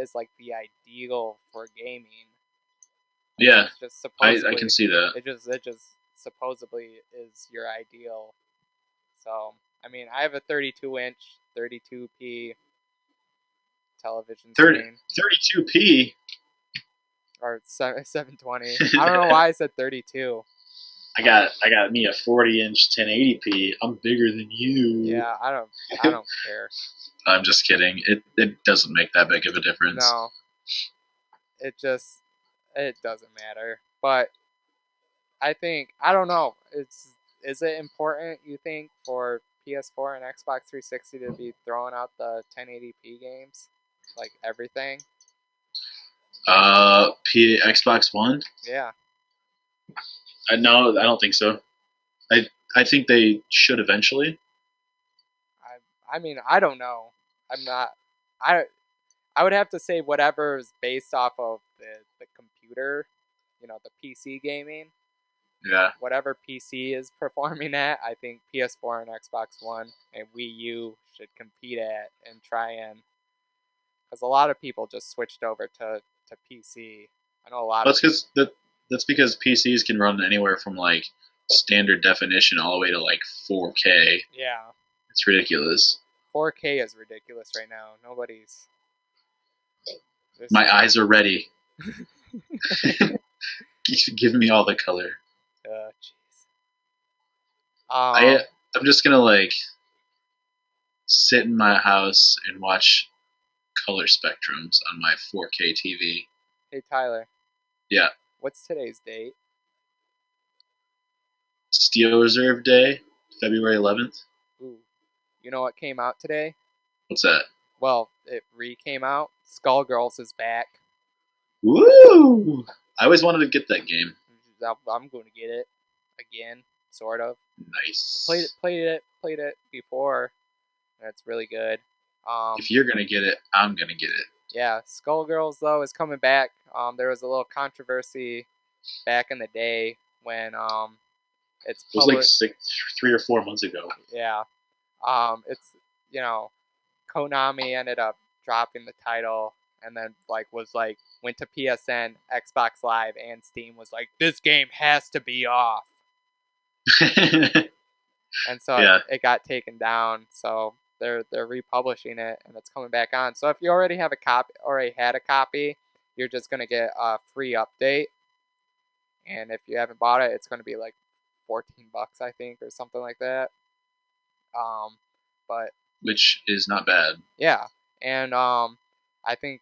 is like the ideal for gaming. Like yeah, it's just I can supposedly see that. it just supposedly is your ideal. So I mean, I have a 32-inch 32p television 30, screen 32p. or 720. I don't know why I said 32. I got me a 40-inch 1080p. I'm bigger than you. Yeah, I don't care. I'm just kidding. It doesn't make that big of a difference. No, it doesn't matter. But I don't know. Is it important you think for PS4 and Xbox 360 to be throwing out the 1080p games, like everything? Xbox One? Yeah. No, I don't think so. I think they should eventually. I mean I don't know. I'm not. I I would have to say whatever is based off of the computer, the PC gaming. Yeah. Whatever PC is performing at, I think PS4 and Xbox One and Wii U should compete at and try and because a lot of people just switched over to PC. I know a lot of That's people. because that's because PCs can run anywhere from like standard definition all the way to like 4K. Yeah, It's ridiculous. 4K is ridiculous right now. Nobody's. This My is. eyes are ready. Give me all the color. Jeez. I I'm just gonna like sit in my house and watch color spectrums on my 4K TV. Hey Tyler, Yeah. what's today's date? Steel Reserve Day, February 11th. Ooh, you know what came out today? What's that? Well, it came out. Skullgirls is back. Woo! I always wanted to get that game. I'm going to get it again, sort of. I Nice. played it before, and it's really good. If you're gonna get it, I'm gonna get it. Yeah, Skullgirls though is coming back. There was a little controversy back in the day when it's It was like public. 3 or 4 months ago. Yeah, it's you know Konami ended up dropping the title and then went to PSN, Xbox Live, and Steam was like this game has to be off, and so Yeah. it got taken down. So they're republishing it and it's coming back on. So if you already have a copy, already had a copy, you're just gonna get a free update. And if you haven't bought it, it's gonna be like $14, I think, or something like that. Um, but Which is not bad. yeah, and I think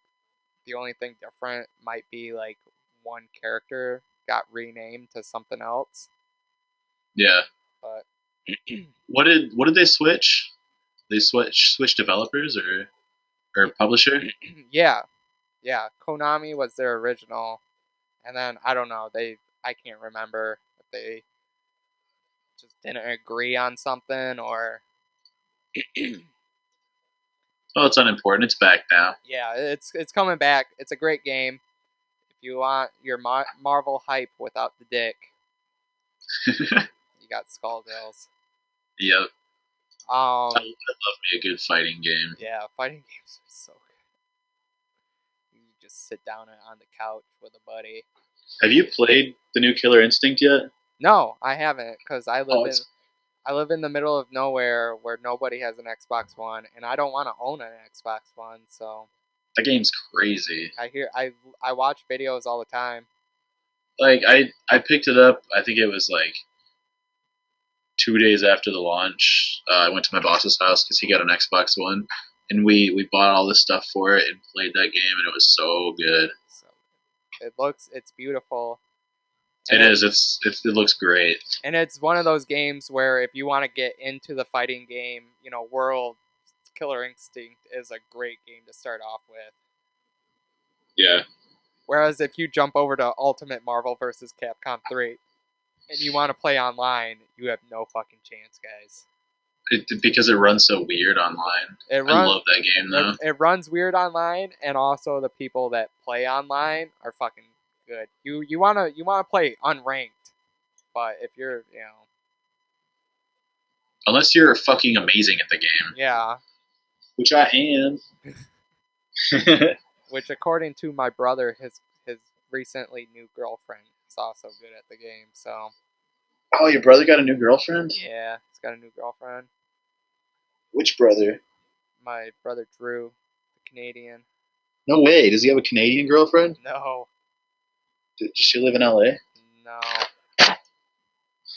the only thing different might be like one character got renamed to something else. Yeah. But What did they switch? They switch developers or publisher? yeah, yeah, Konami was their original, and then I don't know, I can't remember if they just didn't agree on something or Oh, it's unimportant. It's back now. yeah, it's coming back. It's a great game. If you want your Marvel hype without the dick, you got Skullgirls. Yep. I Um, love me a good fighting game. yeah, fighting games are so good. You just sit down on the couch with a buddy. Have you played the new Killer Instinct yet? No, I haven't, cause Oh, I live in the middle of nowhere where nobody has an Xbox One, and I don't want to own an Xbox One. So That game's crazy. I watch videos all the time. Like I picked it up. I think it was like 2 days after the launch. I went to my boss's house because he got an Xbox One, and we bought all this stuff for it and played that game, and it was so good. So it's beautiful. It is. It looks great. And it's one of those games where if you want to get into the fighting game, world, Killer Instinct is a great game to start off with. Yeah. Whereas if you jump over to Ultimate Marvel vs. Capcom 3 and you want to play online, you have no fucking chance, guys. Because it runs so weird online. I love that game though. It runs weird online, and also the people that play online are fucking good. You wanna play unranked, but if you're unless you're fucking amazing at the game. Yeah. Which I am. Which, according to my brother, his recently new girlfriend is also good at the game. So. Oh, your brother got a new girlfriend? Yeah, he's got a new girlfriend. Which brother? My brother Drew, the Canadian. No way. Does he have a Canadian girlfriend? No. Does she live in LA? No.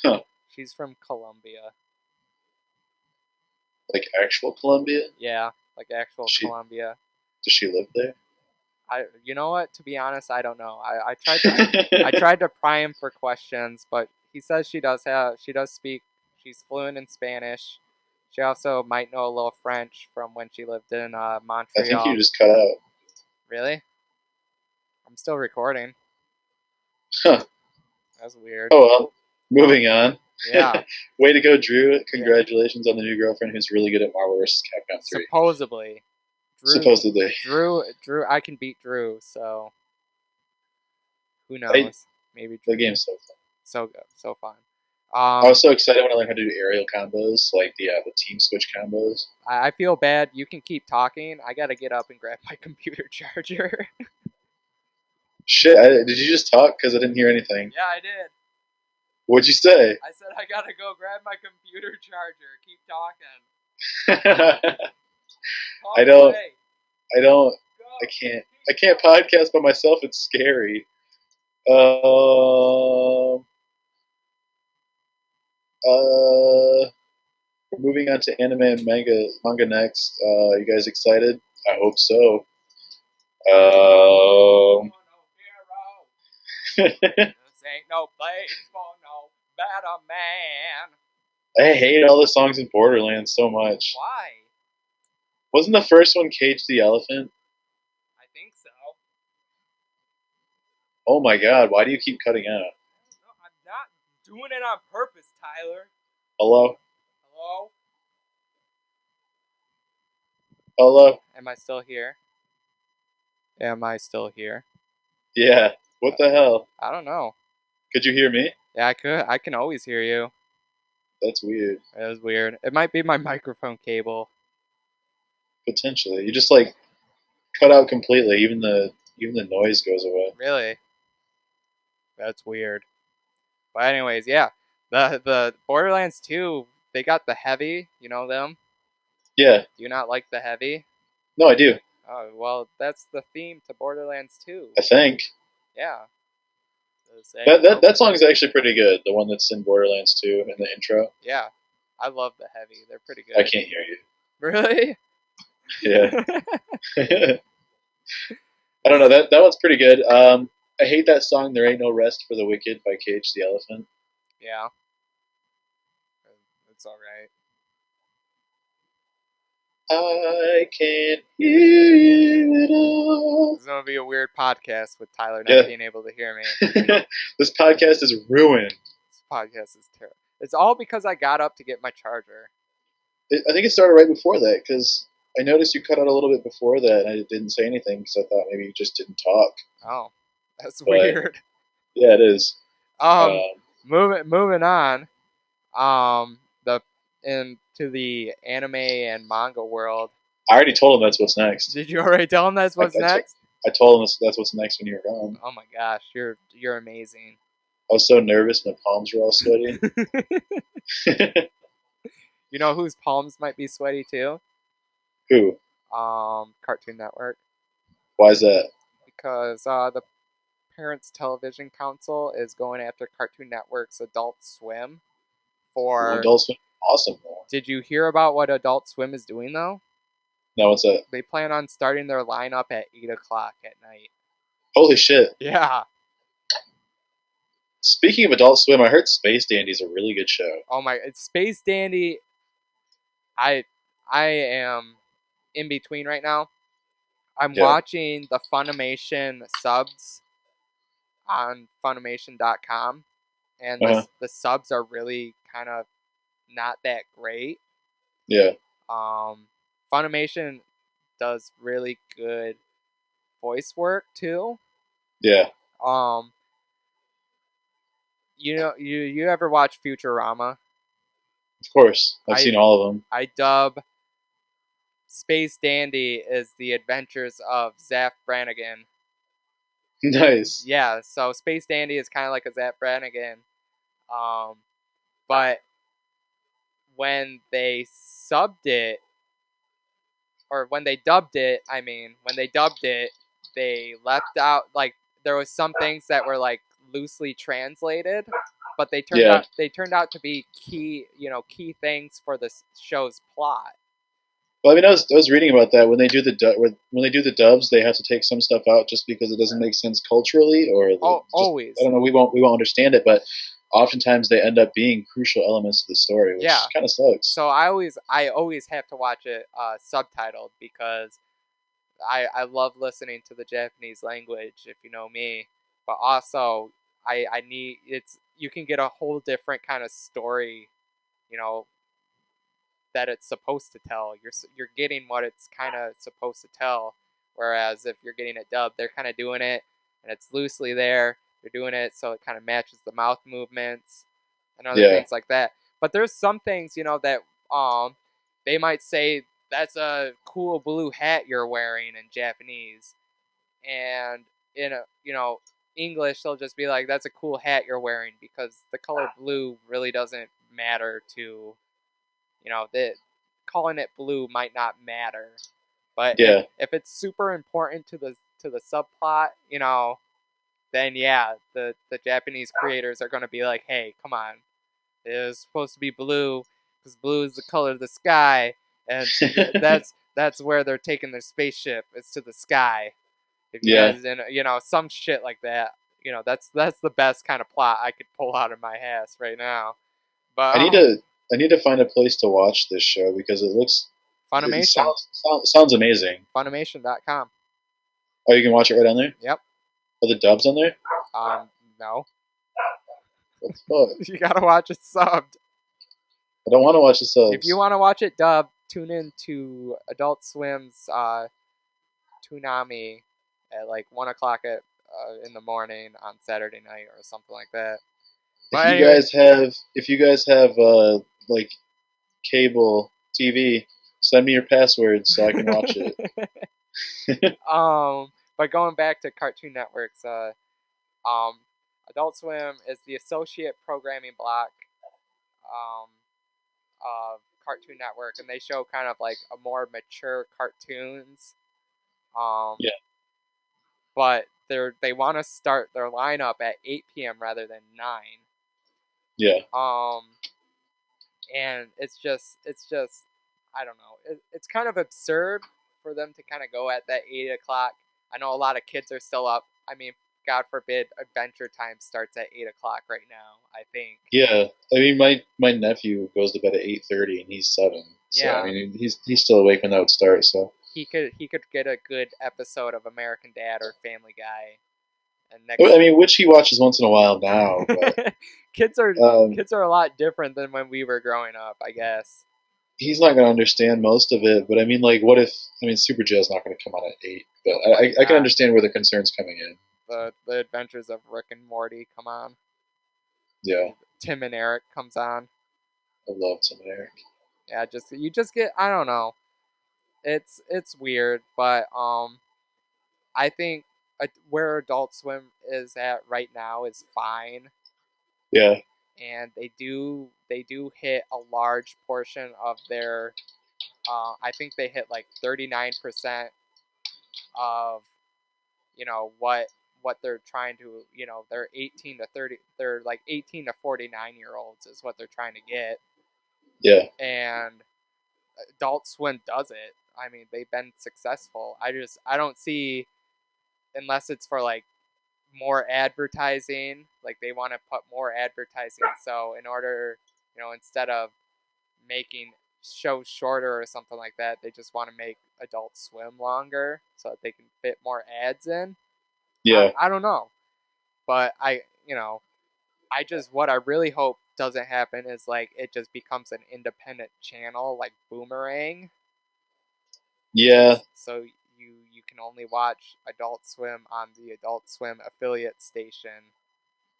Huh. She's from Colombia. Like actual Colombia? Yeah, like actual Colombia. Does she live there? You know what? To be honest, I don't know. I tried to pry him for questions, but he says she does speak. She's fluent in Spanish. She also might know a little French from when she lived in Montreal. I think you just cut out. Really? I'm still recording. Huh. That's weird. Oh well. Moving on. Yeah. Way to go, Drew. Congratulations on the new girlfriend who's really good at Marvel vs. Capcom 3. Supposedly. Supposedly. Drew, I can beat Drew, so who knows? Maybe Drew. The game's so fun. So good, so fun. I was so excited when I learned how to do aerial combos, like the team switch combos. I feel bad. You can keep talking. I gotta get up and grab my computer charger. Shit, did you just talk? Because I didn't hear anything. Yeah, I did. What'd you say? I said I gotta go grab my computer charger. Keep talking. I don't. I can't podcast by myself. It's scary. We're moving on to anime and manga next. You guys excited? I hope so. This ain't no place for no better man. I hate all the songs in Borderlands so much. Why? Wasn't the first one Cage the Elephant? I think so. Oh my god, why do you keep cutting out? No, I'm not doing it on purpose, Tyler. Hello? Hello? Hello? Am I still here? Am I still here? Yeah. What the hell? I don't know. Could you hear me? Yeah, I could. I can always hear you. That's weird. It was weird. It might be my microphone cable. Potentially. You just like cut out completely. Even the noise goes away. Really? That's weird. But anyways, yeah. The Borderlands 2, they got the heavy, you know them? Yeah. Do you not like the heavy? No, I do. Oh, well, that's the theme to Borderlands 2. I think. Yeah. That song is actually pretty good. The one that's in Borderlands 2 in the intro. Yeah. I love the heavy. They're pretty good. I can't hear you. Really? Yeah. I don't know. That one's pretty good. I hate that song "There Ain't No Rest for the Wicked" by Cage the Elephant. Yeah. It's alright. I can't hear you at all. This is going to be a weird podcast with Tyler not being able to hear me. This podcast is ruined. This podcast is terrible. It's all because I got up to get my charger. I think it started right before that, because I noticed you cut out a little bit before that, and I didn't say anything, because I thought maybe you just didn't talk. Oh, that's weird. Yeah, it is. Moving on. Into the anime and manga world. I already told him that's what's next. Did you already tell him that's what's next? I told him that's what's next when you were gone. Oh my gosh, you're amazing. I was so nervous, my palms were all sweaty. You know whose palms might be sweaty too? Who? Cartoon Network, Why is that? because the Parents Television Council is going after Cartoon Network's Adult Swim Well, for. Adult Swim is awesome though. Did you hear about what Adult Swim is doing though? Now what's that? They plan on starting their lineup at 8 o'clock at night. Holy shit! Yeah. Speaking of Adult Swim, I heard Space Dandy's a really good show. Oh my! It's Space Dandy. I I am in between right now. I'm Yeah. watching the Funimation subs on Funimation.com, and Uh huh. the subs are really kind of not that great. Yeah. Um, Funimation does really good voice work too. Yeah. Um, you ever watch Futurama? Of course, I've I seen all of them. I dub Space Dandy as the adventures of Zap Brannigan. Nice. Yeah, so Space Dandy is kind of like a Zap Brannigan, um, but when they subbed it, or when they dubbed it, I mean, when they dubbed it, they left out like there was some things that were like loosely translated, but Yeah. they turned out to be key things for the show's plot. Well, I mean, I was reading about that when they do when they do the dubs, they have to take some stuff out just because it doesn't make sense culturally, or Oh, just I always. don't know. We won't understand it, but oftentimes they end up being crucial elements of the story, which Yeah. kind of sucks. So I always have to watch it subtitled because I love listening to the Japanese language, if you know me. But also I need it's you can get a whole different kind of story, you know, that it's supposed to tell. You're getting what it's kind of supposed to tell. Whereas if you're getting it dubbed, they're kind of doing it and it's loosely there. They're doing it so it kind of matches the mouth movements and other Yeah. things like that. But there's some things, that they might say that's a cool blue hat you're wearing in Japanese, and in English they'll just be like that's a cool hat you're wearing because the color blue really doesn't matter to that calling it blue might not matter. But Yeah. if it's super important to the subplot, then yeah, the Japanese creators are going to be like, hey, come on, it is supposed to be blue because blue is the color of the sky, and that's where they're taking their spaceship. It's to the sky. If you Yeah. guys, some shit like that, that's the best kind of plot I could pull out of my ass right now. But I need to I need to find a place to watch this show because it Funimation, sounds amazing. Funimation.com. Oh, you can watch it right on there. Yep. Are the dubs on there? No, What the fuck? you gotta watch it subbed. I don't want to watch the If you subs. want to watch it dubbed, tune in to Adult Swim's Toonami at like 1 o'clock in the morning on Saturday night or something like that. If But you anyway, guys have if you guys have like cable TV, send me your passwords so I can watch it. but going back to Cartoon Network's, um, Adult Swim is the associate programming block um, of Cartoon Network, and they show kind of like a more mature cartoons. Um, Yeah. but they want to start their lineup at 8 p.m. rather than 9. Yeah. Um, and it's just I don't know. It's kind of absurd for them to kind of go at that 8 o'clock. I know a lot of kids are still up. I mean, God forbid, Adventure Time starts at 8 o'clock right now. I think. Yeah. I mean, my nephew goes to bed at 8:30 and he's 7. So I Yeah, mean, he's still awake when that would start. So he could get a good episode of American Dad or Family Guy, and I next mean, which he watches once in a while now, but kids are um, kids are a lot different than when we were growing up, I guess. he's not going to understand most of it. But I mean, like, what if? I mean, Super Joe's not going to come on at 8, but I can Nah, understand where the concern's coming in. the Adventures of Rick and Morty come on. Yeah, Tim and Eric comes on. I love Tim and Eric. Yeah, you just get I don't know. It's weird, but I think where Adult Swim is at right now is fine, Yeah, and they do hit a large portion of their. I think they hit like 39% of what they're trying to they're 18 to 30, they're like 18 to 49-year-olds is what they're trying to get, Yeah. and Adult Swim does it. I mean, they've been successful. I don't see, unless it's for like more advertising, like they want to put more advertising, so in order, instead of making shows shorter or something like that, they just want to make Adult Swim longer so that they can fit more ads in. Yeah. I don't know, but I just, what I really hope doesn't happen is like it just becomes an independent channel like Boomerang. Yeah. So you can only watch Adult Swim on the Adult Swim affiliate station.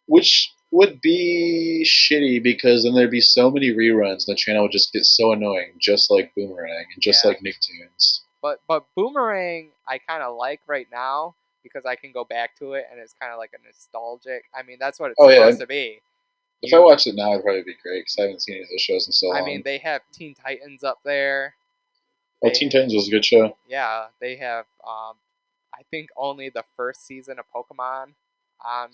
Which would be shitty because then there'd be so many reruns, and the channel would just get so annoying, just like Boomerang and just Yeah. like Nicktoons. But Boomerang I kind of like right now because I can go back to it and it's kind of like a nostalgic. I mean, that's what it's Oh yeah, supposed to be. if I You watched it now, it'd probably be great because I haven't seen any of those shows in so I mean, long. they have Teen Titans up there. Oh, Teen They Titans was a good show. Yeah, they have I think only the first season of Pokemon on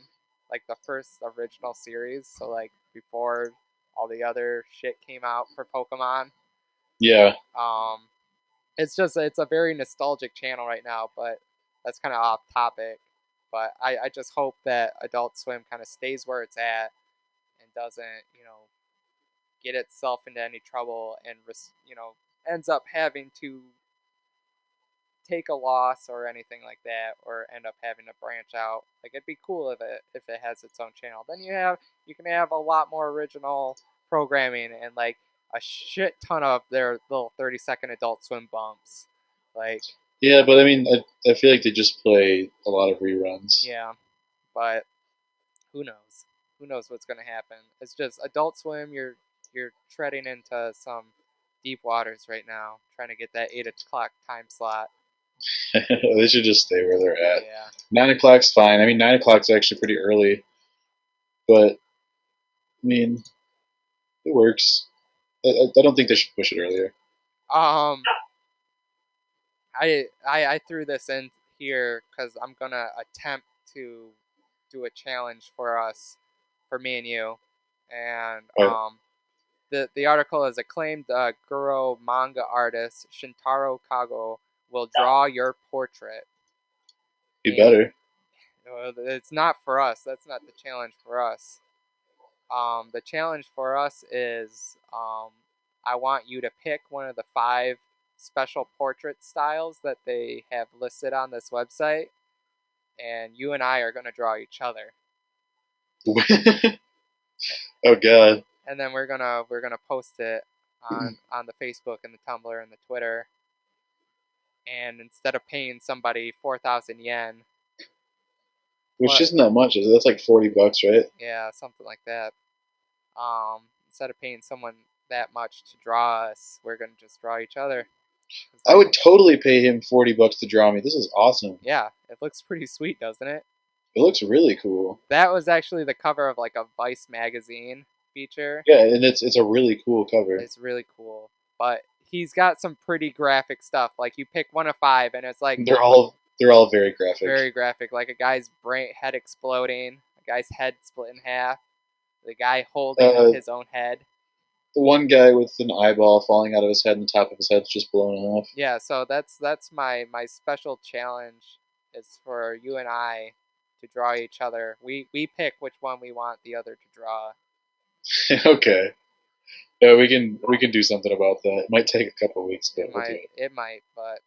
like the first original series, so like before all the other shit came out for Pokemon. Yeah. Um it's a very nostalgic channel right now, but that's kind of off topic. But I just hope that Adult Swim kind of stays where it's at and doesn't, get itself into any trouble and ends up having to take a loss or anything like that, or end up having to branch out. Like, it'd be cool if it has its own channel. Then you can have a lot more original programming and like a shit ton of their little 30-second Adult Swim bumps. Like, Yeah, but I mean, I feel like they just play a lot of reruns. yeah, but who knows? Who knows what's gonna happen? It's just Adult Swim. You're treading into some deep waters right now, trying to get that 8 o'clock time slot. They should just stay where they're at. Yeah. 9 o'clock's fine. I mean, 9 o'clock's actually pretty early, but I mean, it works. I don't think they should push it earlier. Um, I threw this in here because I'm gonna attempt to do a challenge for us, for me and you, and All right, the article is acclaimed Guro manga artist Shintaro Kago will draw your portrait, be and better. it's not for us. That's not the challenge for us. The challenge for us is I want you to pick one of the 5 special portrait styles that they have listed on this website, and you and I are going to draw each other. Oh God. And then we're gonna post it on the Facebook and the Tumblr and the Twitter. And instead of paying somebody 4,000 yen, Which what? isn't that much, is it? That's like $40, right? Yeah, something like that. Instead of paying someone that much to draw us, we're gonna just draw each other. I would totally pay him $40 to draw me. This is awesome. Yeah, it looks pretty sweet, doesn't it? It looks really cool. That was actually the cover of like a Vice magazine feature. Yeah, and it's a really cool cover. It's really cool, but he's got some pretty graphic stuff. Like, you pick one of 5, and it's like They're all very graphic. very graphic. Like a guy's brain head exploding, a guy's head split in half, the guy holding his own head. The one guy with an eyeball falling out of his head and the top of his head's just blown off. Yeah, so that's my special challenge is for you and I to draw each other. We pick which one we want the other to draw. Okay. Yeah, we can do something about that. It might take a couple of weeks, but we'll do it. It might, but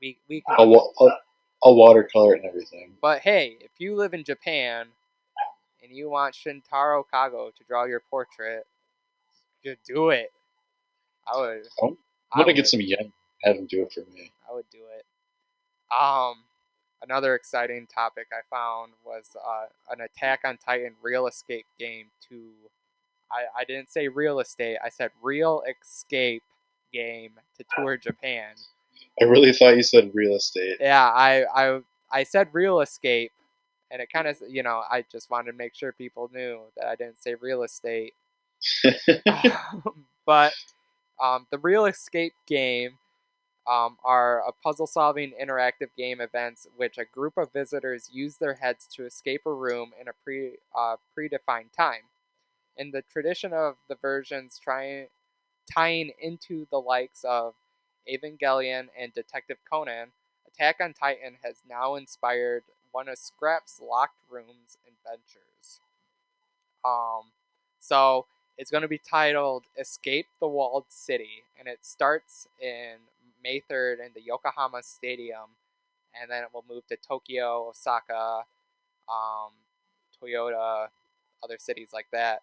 we can. I'll watercolor it and everything. But hey, if you live in Japan and you want Shintaro Kago to draw your portrait, just do it. I would. I'm I gonna would. get some yen. Have him do it for me. I would do it. Another exciting topic I found was an Attack on Titan Real Escape game to. I didn't say real estate. I said real escape game to tour Japan. I really thought you said real estate. Yeah, I said real escape, and it kind of, I just wanted to make sure people knew that I didn't say real estate. But the Real Escape game are a puzzle solving interactive game events which a group of visitors use their heads to escape a room in a predefined time. In the tradition of the versions tying into the likes of Evangelion and Detective Conan, Attack on Titan has now inspired one of Scrap's locked rooms adventures. Um, so it's going to be titled Escape the Walled City, and it starts in May 3rd in the Yokohama Stadium, and then it will move to Tokyo, Osaka, um, Toyota, other cities like that.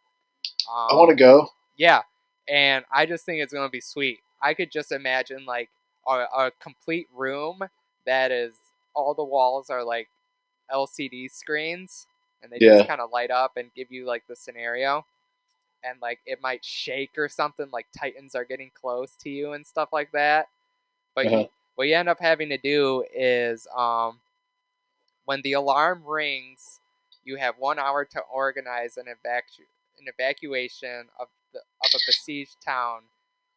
I want to go. Yeah, and I just think it's going to be sweet. I could just imagine like a complete room that is all the walls are like LCD screens, and they just Yeah. kind of light up and give you like the scenario, and like it might shake or something, like Titans are getting close to you and stuff like that. But Uh-huh. what you end up having to do is when the alarm rings, you have 1 hour to organize an evacuation of a besieged town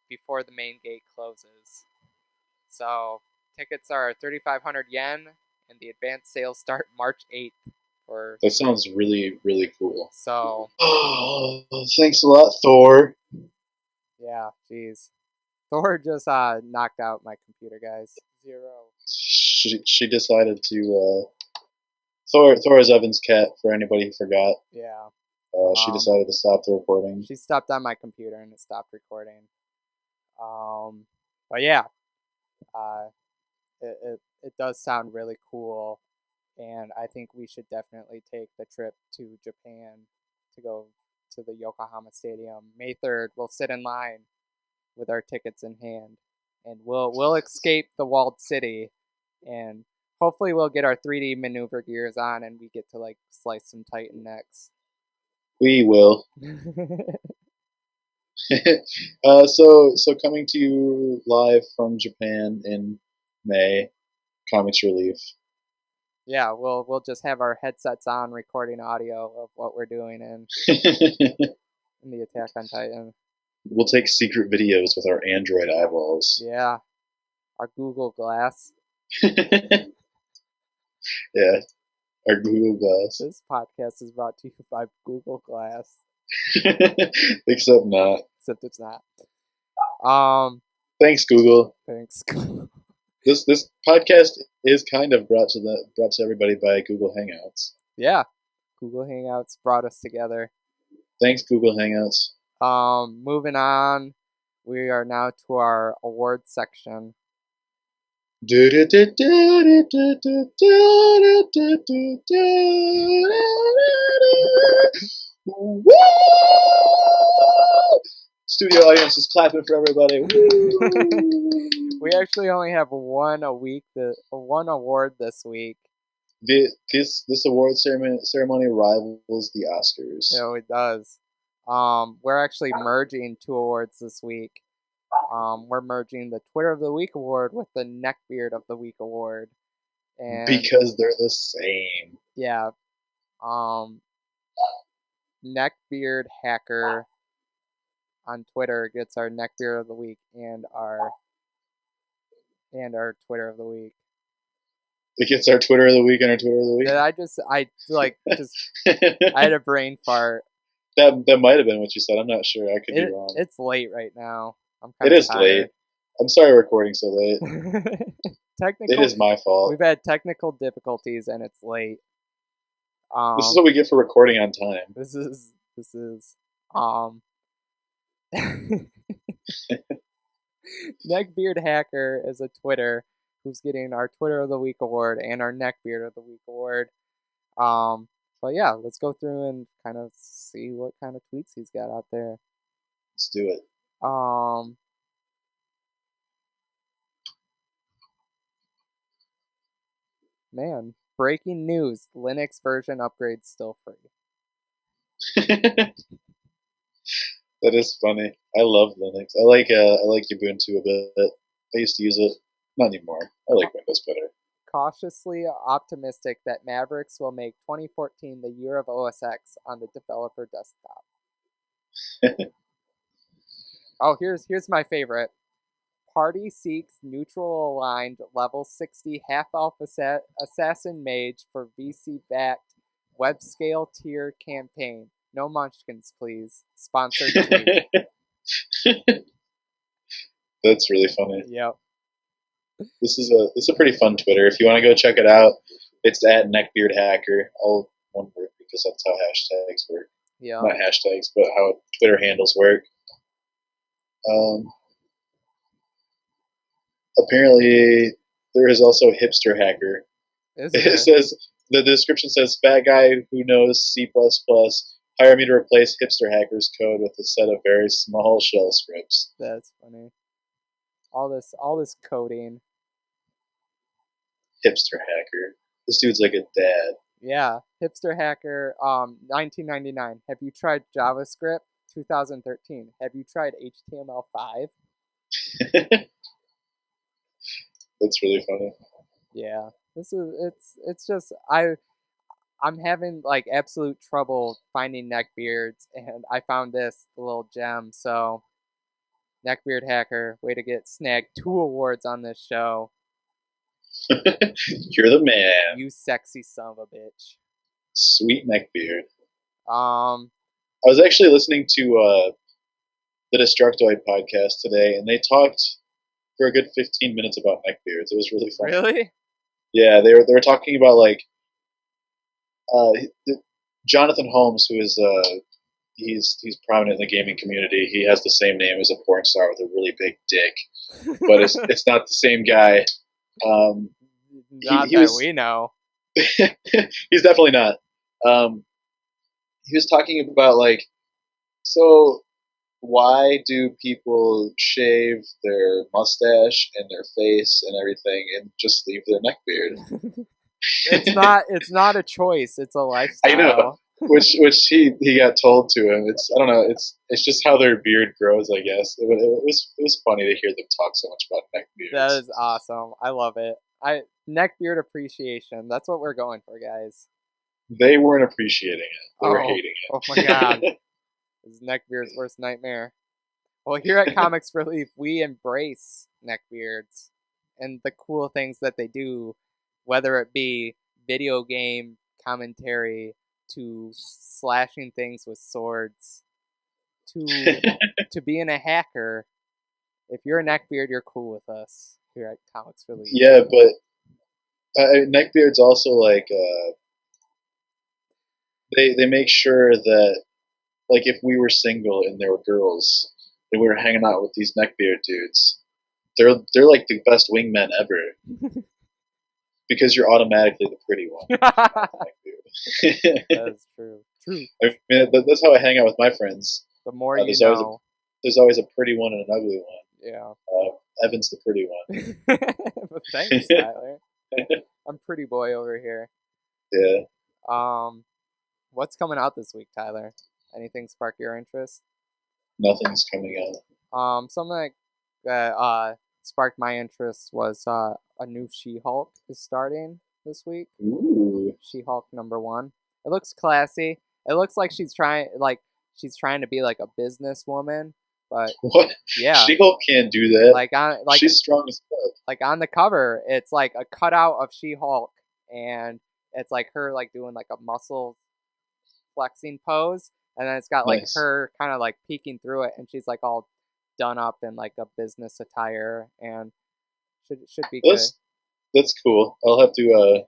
before the main gate closes. So tickets are 3,500 yen, and the advanced sales start March 8th. That sounds really, really cool. So Oh, thanks a lot, Thor. yeah, jeez. Thor just knocked out my computer, guys. 0. She decided to Thor is Evan's cat. For anybody who forgot, Yeah. she decided to stop the recording. She stopped on my computer and it stopped recording. But yeah, uh, it does sound really cool, and I think we should definitely take the trip to Japan to go to the Yokohama Stadium. May 3rd, we'll sit in line with our tickets in hand, and we'll escape the walled city, and hopefully we'll get our 3D maneuver gears on, and we get to like slice some Titan necks. We will. So coming to you live from Japan in May, Comics Relief. Yeah, we'll just have our headsets on, recording audio of what we're doing in the Attack on Titan. We'll take secret videos with our Android eyeballs. Yeah, our Google Glass. Yeah, our Google Glass. This podcast is brought to you by Google Glass. Except not. Except it's not. Thanks, Google. Thanks. This podcast is kind of brought to everybody by Google Hangouts. Yeah, Google Hangouts brought us together. Thanks, Google Hangouts. Moving on, we are now to our awards section. Studio audience is clapping for everybody. We actually only have one award this week. This award ceremony rivals the Oscars. Yeah, it does. We're actually merging 2 awards this week. We're merging the Twitter of the Week award with the Neckbeard of the Week award. And because they're the same. Yeah. Neckbeard Hacker on Twitter gets our Neckbeard of the Week and our Twitter of the Week. It gets our Twitter of the Week and our Twitter of the Week. I had a brain fart. That might have been what you said. I'm not sure. I could be wrong. It's late right now. It is late. I'm sorry recording so late. It is my fault. We've had technical difficulties and it's late. This is what we get for recording on time. This is Neckbeard Hacker is a Twitter who's getting our Twitter of the Week award and our Neckbeard of the Week award. But yeah, let's go through and kind of see what kind of tweets he's got out there. Let's do it. Man, breaking news: Linux version upgrade still free. That is funny. I love Linux. I like Ubuntu a bit. I used to use it. Not anymore. I like Windows better. cautiously optimistic that Mavericks will make 2014 the year of OS X on the developer desktop. Oh, here's my favorite. Party seeks neutral aligned level 60 half elf assassin mage for VC backed web scale tier campaign. No munchkins, please. Sponsored tweet. That's really funny. Yep. This is a pretty fun Twitter. If you want to go check it out, it's at neckbeardhacker. All one word because that's how hashtags work. Yeah. Not hashtags, but how Twitter handles work. Apparently, there is also hipster hacker. Is It there? says the description says fat guy who knows C++. Hire me to replace hipster hacker's code with a set of very small shell scripts. That's funny. All this coding. Hipster hacker. This dude's like a dad. Yeah. Hipster hacker 1999. Have you tried JavaScript? 2013. Have you tried HTML5? That's really funny. Yeah. It's just I'm having like absolute trouble finding neckbeards, and I found this little gem. So, neckbeard hacker, way to get snagged 2 awards on this show. You're the man. You sexy son of a bitch. Sweet neckbeard. Um, I was actually listening to the Destructoid podcast today, and they talked for a good 15 minutes about neckbeards. It was really fun. really? Yeah, they were talking about like uh, Jonathan Holmes, who is he's prominent in the gaming community. He has the same name as a porn star with a really big dick, but it's not the same guy. Not He that was we know. he's definitely not. He was talking about like, so why do people shave their mustache and their face and everything and just leave their neck beard? It's not a choice. It's a I know, lifestyle. which he got told to him. It's I don't know. It's just how their beard grows. I guess it was funny to hear them talk so much about neck That beards. is awesome. I love it. Neckbeard appreciation. That's what we're going for, guys. They weren't appreciating it. They were Oh, hating oh my god. This is Neckbeard's worst nightmare. Well, here at Comics Relief, we embrace neckbeards and the cool things that they do, whether it be video game commentary to slashing things with swords to being a hacker. If you're a neckbeard, you're cool with us here at Comics Relief. Yeah, but neckbeards also like they make sure that like if we were single and there were girls and we were hanging out with these neckbeard dudes, they're like the best wingmen ever because you're automatically the pretty one. That is true. True. I mean, that's how I hang out with my friends. The more you There's know. there's always a pretty one and an ugly one. Yeah. Evan's the pretty one. But thanks, Tyler. I'm pretty boy over here. Yeah. What's coming out this week, Tyler? Anything spark your interest? Nothing's coming out. Something that sparked my interest was a new She-Hulk is starting this week. Ooh. She-Hulk #1. It looks classy. It looks like she's trying to be like a businesswoman, but What? yeah, She-Hulk can't do that. She's strong as fuck. Like on the cover, it's like a cutout of She-Hulk, and it's like her like doing like a muscle flexing pose, and then it's got like Nice. her kind of like peeking through it, and she's like all done up in like a business attire, and should be good. That's cool. I'll have to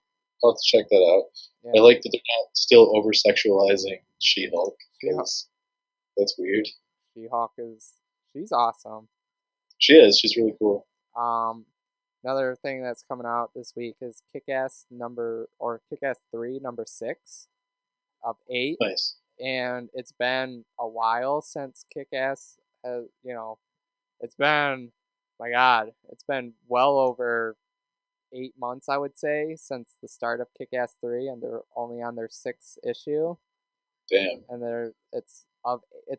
check that out. Yeah. I like that they're not still over sexualizing She-Hulk She-Hulk. because that's weird. She-Hulk she's awesome. She is. She's really cool. Another thing that's coming out this week is Kick-Ass 3 #6 of 8. Nice. And it's been a while since Kick-Ass has, it's been, my God, it's been well over 8 months, I would say, since the start of Kick-Ass 3, and they're only on their 6th issue. Damn. And it's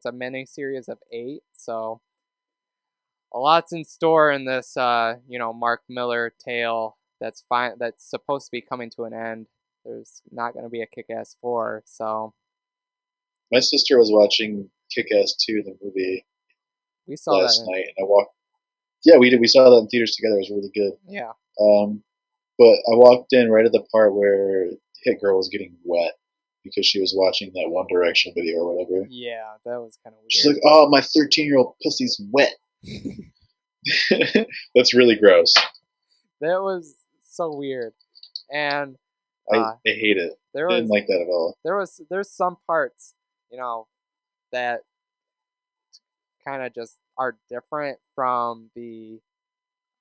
a mini series of 8, so a lot's in store in this, Mark Miller tale that's fine. That's supposed to be coming to an end. There's not going to be a Kick-Ass 4, so My sister was watching Kick-Ass 2, the movie, we saw that last in, night, and I walked. Yeah, we did. We saw that in theaters together. It was really good. yeah. Um, but I walked in right at the part where Hit Girl was getting wet because she was watching that One Direction video or whatever. Yeah, that was kind of She's weird. like, "Oh, my 13-year-old pussy's wet." That's really gross. That was so weird. And I uh, hate it. there Didn't was like that at all. there's some parts, that kind of just are different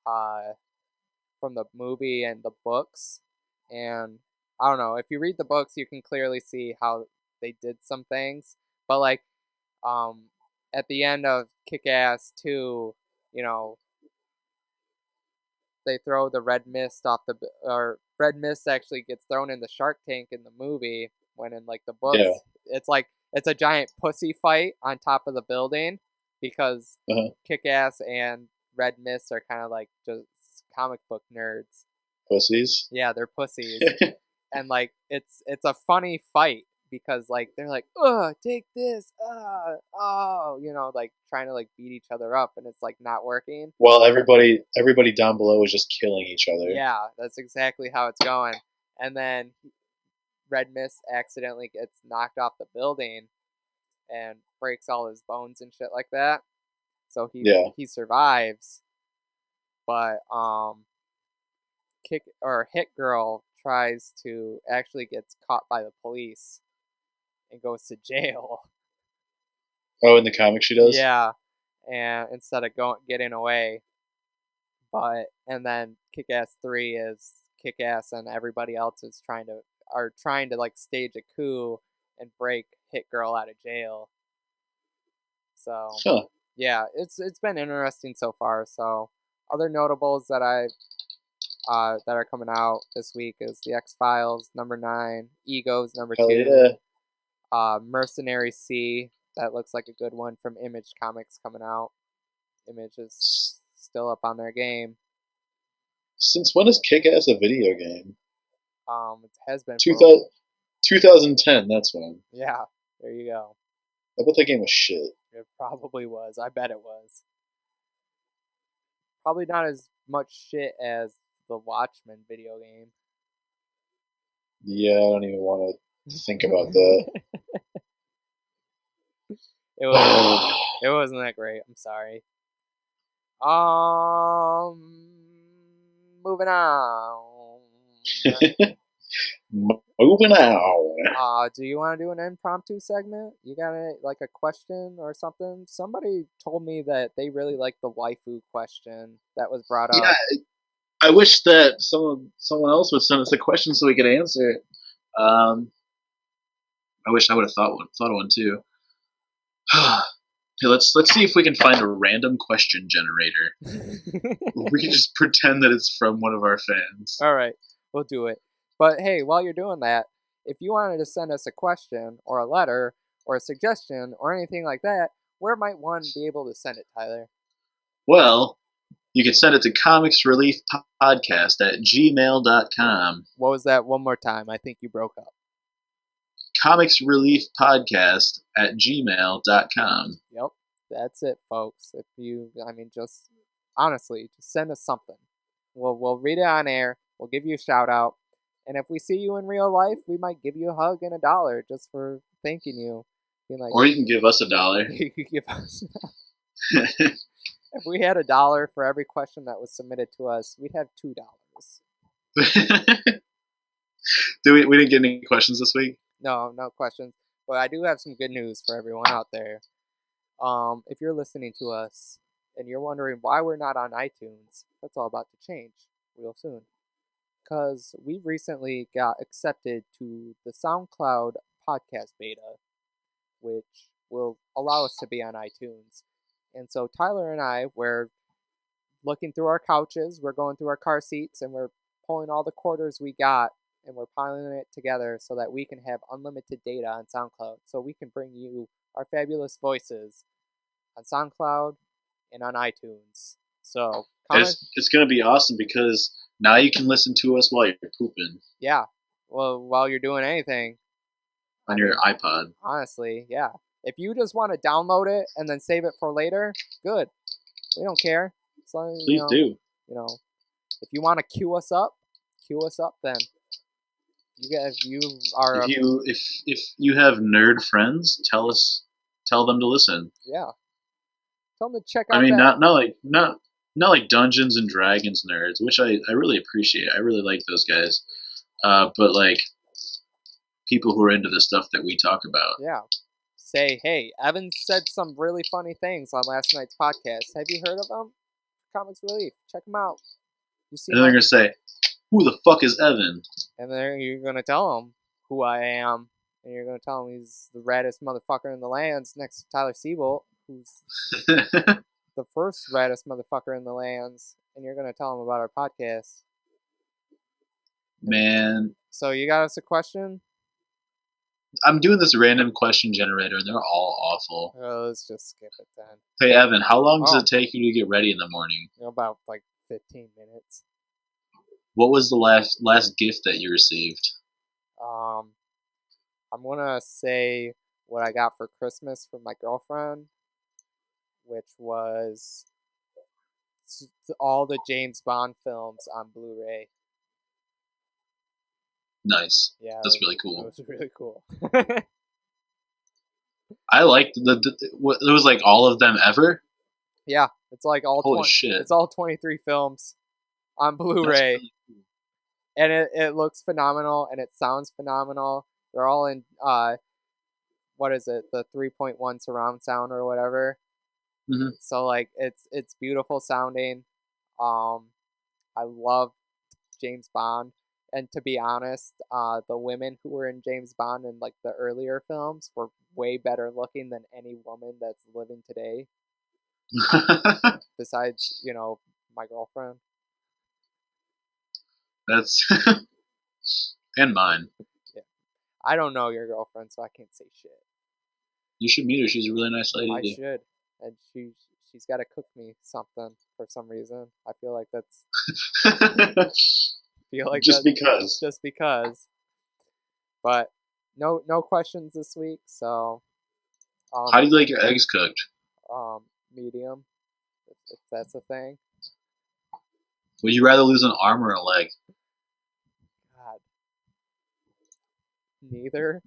uh from the movie and the books. And I don't know, if you read the books, you can clearly see how they did some things. But like um at the end of Kick Ass 2, you know, they throw the red mist off or red mist actually gets thrown in the shark tank in the movie, when in like the Yeah. books it's a giant pussy fight on top of the building, because Uh-huh. Kick-Ass and Red Mist are kind of like just comic book nerds. Pussies. Yeah, they're pussies. And like it's a funny fight, because like they're like, "Oh, take this." Oh, like trying to like beat each other up, and it's like not working. While everybody down below is just killing each other. Yeah, that's exactly how it's going. And then Red Mist accidentally gets knocked off the building and breaks all his bones and shit like that. So Yeah. he survives, but Hit Girl tries to actually gets caught by the police and goes to jail. Oh, in the comic she does? Yeah, and instead of getting away, and then Kick Ass 3 is Kick Ass and everybody else is trying to like stage a coup and break Hit Girl out of jail. So Huh. yeah, it's been interesting so far. So other notables that are coming out this week is the X-Files #9, Egos Hell #2, yeah. Mercenary C. That looks like a good one from Image Comics coming out. Image is still up on their game. Since when is Kick-Ass a video game? It has been for 2000, 2010, that's when. yeah. There you go. I bet that game was shit. It probably was. I bet it was. Probably not as much shit as the Watchmen video game. Yeah, I don't even want to think about that. It wasn't. It wasn't that great. I'm sorry. Moving on. Moving on. Do you want to do an impromptu segment? You got like a question or something? Somebody told me that they really liked the waifu question that was brought Yeah, up. I wish that someone else would send us a question so we could answer it. I wish I would have thought of one too. Hey, let's see if we can find a random question generator. We can just pretend that it's from one of our fans. All right, we'll do it. But hey, while you're doing that, if you wanted to send us a question or a letter or a suggestion or anything like that, where might one be able to send it, Tyler? Well, you can send it to comicsreliefpodcast@gmail.com. What was that one more time? I think you broke up. comicsreliefpodcast@gmail.com. Yep, that's it, folks. Just honestly, just send us something. We'll read it on air. We'll give you a shout out, and if we see you in real life, we might give you a hug and $1 just for thanking you. Being like, Or you can give us $1. you could give us. If we had $1 for every question that was submitted to us, we'd have $2. We didn't get any questions this week? No questions. But I do have some good news for everyone out there. If you're listening to us and you're wondering why we're not on iTunes, that's all about to change real soon. Because we recently got accepted to the SoundCloud podcast beta, which will allow us to be on iTunes. And so Tyler and I, we're looking through our couches, we're going through our car seats, and we're pulling all the quarters we got and we're piling it together so that we can have unlimited data on SoundCloud, so we can bring you our fabulous voices on SoundCloud and on iTunes. So it's going to be awesome because Now you can listen to us while you're pooping Yeah. Well, while you're doing anything, on I your mean, iPod. honestly, yeah. If you just want to download it and then save it for later, good. We don't care. So Please do. you know, if you want to queue us up. Then if you are If a you have nerd friends, tell them to listen. yeah, tell them to check I out mean, that. not like Dungeons and Dragons nerds, which I really appreciate. I really like those guys. But like people who are into the stuff that we talk about. Yeah, say hey, Evan said some really funny things on last night's podcast. Have you heard of them? Comics Relief. Check them out. You see And then they're my gonna say, "Who the fuck is Evan?" and then you're gonna tell him who I am, and you're gonna tell him he's the raddest motherfucker in the lands next to Tyler Siebold, who's the first raddest motherfucker in the lands, and you're gonna tell him about our podcast. And Man, so you got us a question? I'm doing this random question generator, and they're all awful. Oh, let's just skip it then. Hey Evan, how long does Oh, it take you to get ready in the morning? about like 15 minutes. What was the last gift that you received? Um, I'm gonna say what I got for Christmas from my girlfriend, which was all the James Bond films on Blu-ray. Nice. Yeah, That's really it cool. was really cool. I liked it was like all of them ever. Yeah, it's like all Holy 20. shit. It's all 23 films on That's Blu-ray, really cool. and it looks phenomenal and it sounds phenomenal. They're all in what is it, the 3.1 surround sound or whatever. Mm-hmm. So like it's beautiful sounding. Um, I love James Bond, and to be honest, the women who were in James Bond in like the earlier films were way better looking than any woman that's living today. Besides, my girlfriend. That's and mine. Yeah, I don't know your girlfriend, so I can't say shit. You should meet her. She's a really nice I lady. should, and she's got to cook me something for some reason. I feel like Just because. just because. But no questions this week, so How do you like your eggs cooked? medium, if that's a thing. Would you rather lose an arm or a leg? God, neither.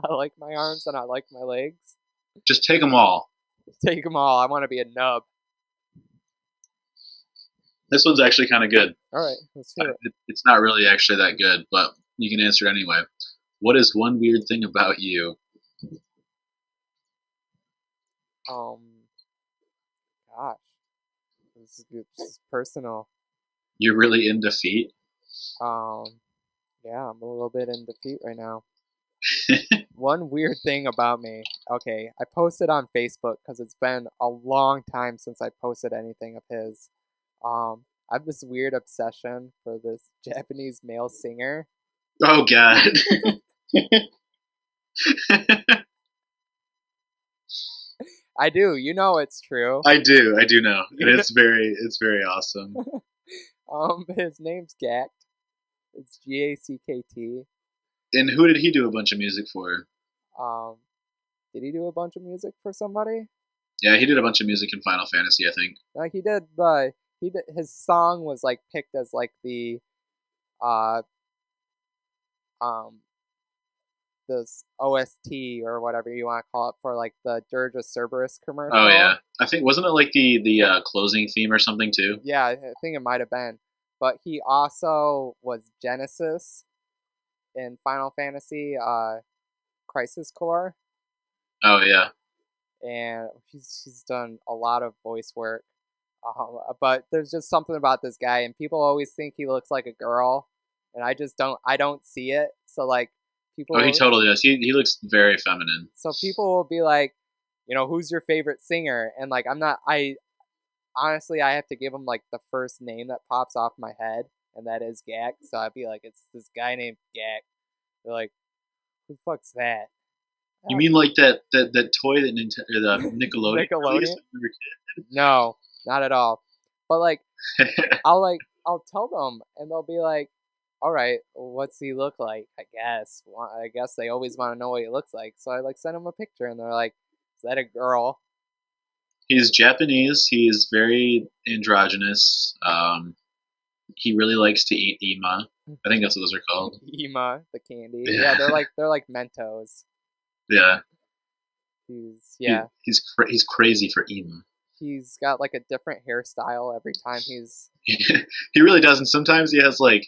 I like my arms and I like my legs. Just take them all. Take them all. I want to be a nub. This one's actually kind of good. All right, let's hear it. It's not really actually that good, but you can answer it anyway. What is one weird thing about you? Gosh, this is personal. You're really into feet? Yeah, I'm a little bit in defeat right now. One weird thing about me. Okay, I posted on Facebook because it's been a long time since I posted anything of his. I have this weird obsession for this Japanese male singer. Oh god. I do, it's true. I do know. And it's very awesome. His name's Gact. It's Gackt. And who did he do a bunch of music for? Did he do a bunch of music for somebody? Yeah, he did a bunch of music in Final Fantasy, I think. Like he did his song was like picked as like the uh um this OST or whatever you want to call it for like the Dirge of Cerberus commercial. Oh yeah, I think wasn't it like the closing theme or something too? Yeah, I think it might have been. But he also was Genesis in Final Fantasy Crisis Core. Oh yeah. And he's done a lot of voice work. But there's just something about this guy, and people always think he looks like a girl, and I don't see it. So like people. Oh, he totally does. He looks very feminine. So people will be like, who's your favorite singer? And like I honestly I have to give him like the first name that pops off my head, and that is Gak. So I'd be like, it's this guy named Gak. They're like, who the fuck's that? You mean like that toy that the Nickelodeon? Nickelodeon? No, not at all. But I'll tell them, and they'll be like, "All right, what's he look like?" I guess they always want to know what he looks like, so I like send them a picture, and they're like, "Is that a girl?" He's Japanese. He's very androgynous. He really likes to eat ima. I think that's what those are called. Ema, the candy. Yeah, Yeah, they're like Mentos. yeah. Yeah, He's crazy for ima. he's got like a different hairstyle every time he's He really does, and sometimes he has like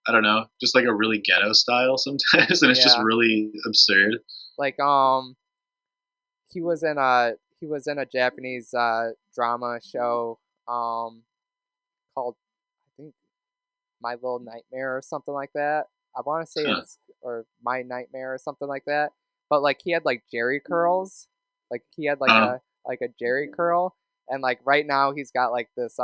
I don't know, just like a really ghetto style sometimes, and it's just yeah, really absurd. like he was in a Japanese drama show called I think My Little Nightmare or something like that. I want to say Huh. it's or My Nightmare or something like that. But like he had like Jerry curls, like he had Uh, like a Jerry curl, and like right now he's got like this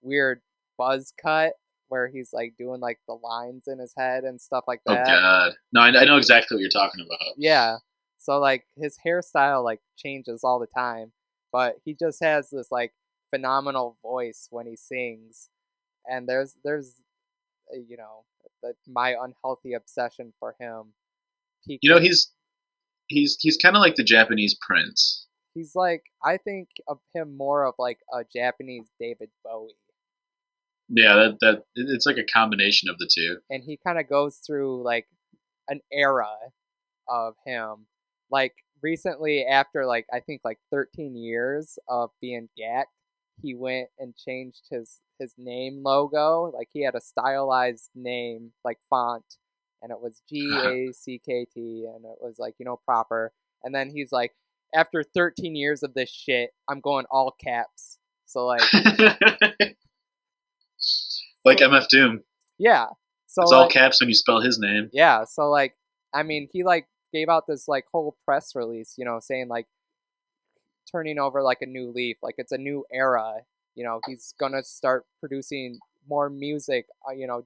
weird buzz cut where he's like doing like the lines in his head and stuff like oh that. god, no, I know exactly what you're talking about. Yeah. So like his hairstyle like changes all the time, but he just has this like phenomenal voice when he sings. And there's you know, my unhealthy obsession for him You know, peaking. he's kind of like the Japanese prince. He's like I think of him more of like a Japanese David Bowie. Yeah, it's like a combination of the two. And he kind of goes through like an era of him. Like recently, after like I think like 13 years of being gacked, he went and changed his name logo. Like he had a stylized name like font, and it was GACKT, and it was like proper. And then he's like, after 13 years of this shit, I'm going all caps. So like, Like so MF Doom. yeah, so It's all like caps when you spell his name. yeah, so like I mean he like gave out this like whole press release, saying like turning over like a new leaf, like it's a new era. He's gonna start producing more music,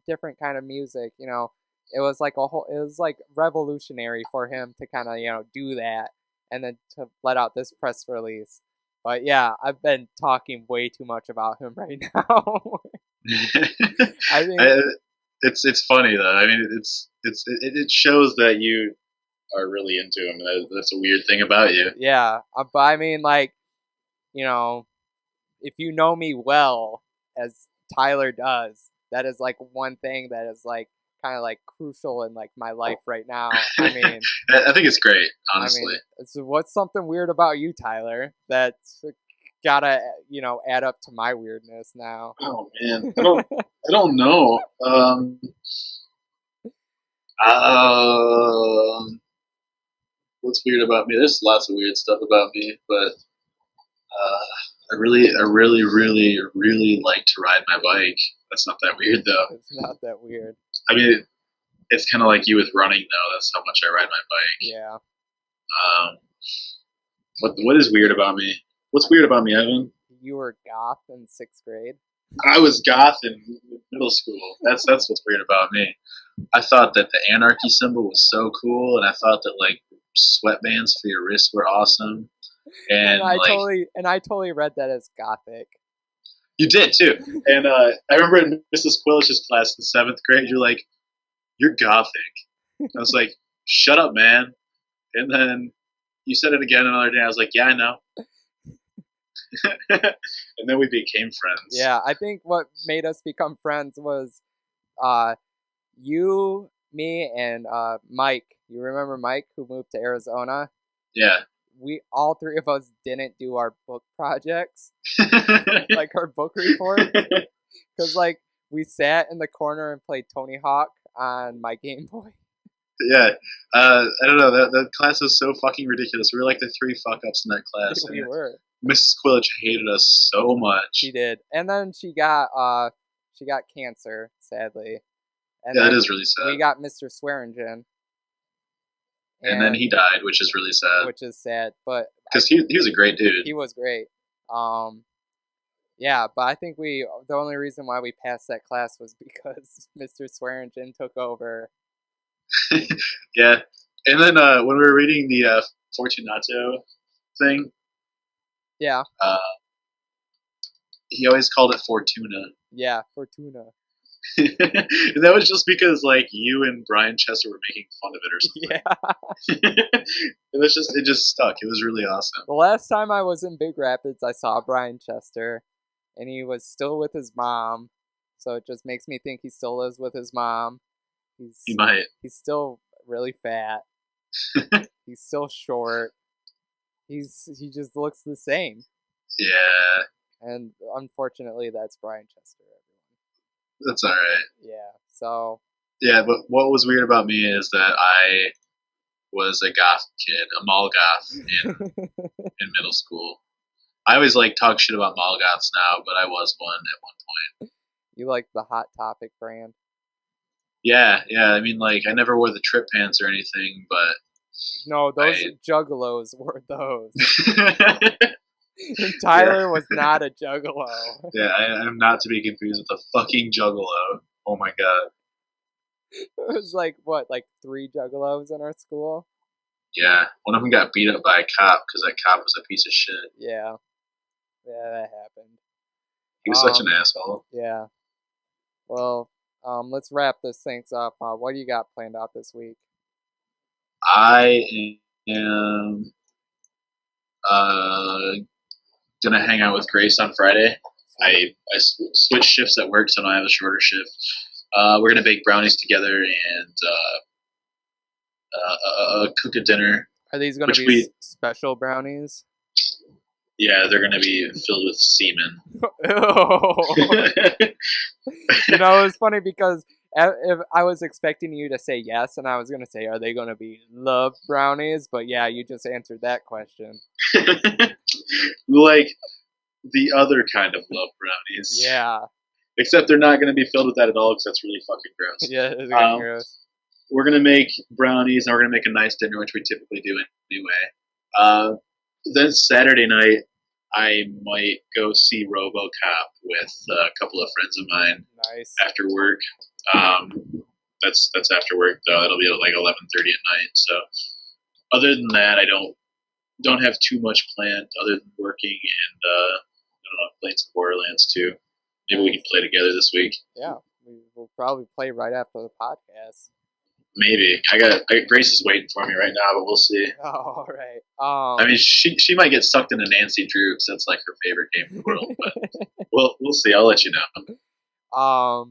different kind of music. It was like it was like revolutionary for him to kind of do that, and then to let out this press release. But yeah, I've been talking way too much about him right now. I think I, it's funny though. I mean, it shows that you are really into him. That's a weird thing about you. yeah, but I mean like you know if you know me well as Tyler does, that is like one thing that is like kind of like crucial in like my life right now. I think it's great, I honestly. mean, so what's something weird about you, Tyler? That's gotta add up to my weirdness now. Oh man, I don't know. Um, what's weird about me? There's lots of weird stuff about me, but I really like to ride my bike. That's not that weird though. It's not that weird. I mean, it's kind of like you with running though. That's how much I ride my bike. Yeah. What is weird about me? What's weird about me, Evan? You were goth in 6th grade. I was goth in middle school. That's what's weird about me. I thought that the anarchy symbol was so cool, and I thought that like sweatbands for your wrists were awesome. And And like I totally read that as gothic. you did too. And I remember in Mrs. Quillish's class in 7th grade, you're like, "You're gothic." I was like, "Shut up, man." And then you said it again another day. I was like, "Yeah, I know." And then we became friends. Yeah, I think what made us become friends was uh you, me, and Mike. You remember Mike who moved to Arizona? Yeah. We all three of us didn't do our book projects, like our book report, because like we sat in the corner and played Tony Hawk on my Game Boy. Yeah, I don't know. That class was so fucking ridiculous. We were like the three fuck ups in that class, We and were. Mrs. Quillich hated us so much. She did, and then she got cancer, sadly, and Yeah, that then is really we sad. got Mr. Swearingen, And then and he died, which is really sad which is sad, but because he was a great dude. he was great. Um, yeah, but I think the only reason why we passed that class was because Mr. Swearingen took over. Yeah, and then when we were reading the Fortunato thing, Yeah, uh, he always called it Fortuna. Yeah, Fortuna. And that was just because like you and Brian Chester were making fun of it or Yeah. something. It just stuck. It was really awesome. The last time I was in Big Rapids, I saw Brian Chester, and he was still with his mom. So it just makes me think he still lives with his mom. He He's might. he's still really fat. He's still short. He just looks the same. Yeah, And unfortunately, that's Brian Chester. that's all right. Yeah. So Yeah, but what was weird about me is that I was a goth kid, a mall goth in middle school. I always like talk shit about mall goths now, but I was one at one point. you like the Hot Topic brand? Yeah, yeah. I mean, like I never wore the trip pants or anything, but No, those I. juggalos were those. And Yeah, Tyler was not a juggalo. yeah. I'm not to be confused with a fucking juggalo. Oh my god. It was like what, like 3 juggalos in our school? Yeah, one of them got beat up by a cop because that cop was a piece of shit. Yeah, yeah, that happened. He was such an asshole. Yeah. Well, let's wrap this things up. What do you got planned out this week? I am uh, gonna hang out with Grace on Friday. I switched shifts at work, so now I have a shorter shift. We're gonna bake brownies together and cook a dinner. Are these going Which to be we, special brownies? yeah, they're gonna be filled with semen. You know, it was funny because if I was expecting you to say yes, and I was going to say, are they going to be love brownies? But yeah, you just answered that question. Like the other kind of love brownies. Yeah. Except they're not gonna be filled with that at all because that's really fucking gross. Yeah, it's getting gross. We're gonna make brownies and we're gonna make a nice dinner, which we typically do anyway. Then Saturday night, I might go see RoboCop with a couple of friends of mine Nice. after work. That's after work though. It'll be at like 11:30 at night. So other than that, I don't have too much planned other than working and I don't know, playing some Borderlands too. Maybe we can play together this week. Yeah, we'll probably play right after the podcast. Maybe Grace is waiting for me right now, but we'll see. Oh, all right. I mean, she might get sucked into Nancy Drew because that's like her favorite game in the world. But we'll see. I'll let you know.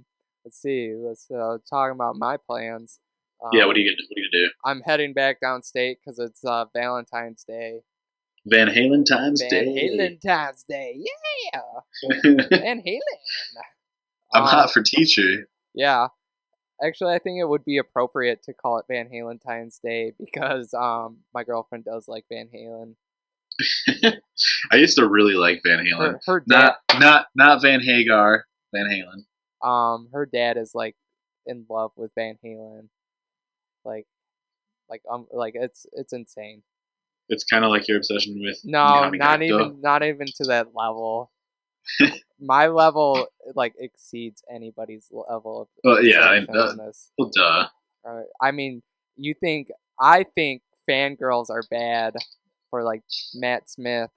Let's see. Let's talk about my plans. Yeah, what are you gonna do? I'm heading back downstate because it's Valentine's Day. Van Halen Times Day. Van Halen Times Day. Yeah. Van Halen. I'm hot for teacher. Yeah. Actually, I think it would be appropriate to call it Van Halen Times Day because my girlfriend does like Van Halen. I used to really like Van Halen. Her dad, not Van Hagar. Van Halen. Her dad is like in love with Van Halen. Like it's insane. It's kind of like your obsession with. No, not even to that level. My level like exceeds anybody's level of. Well, yeah, well, duh. I mean, I think fangirls are bad for like Matt Smith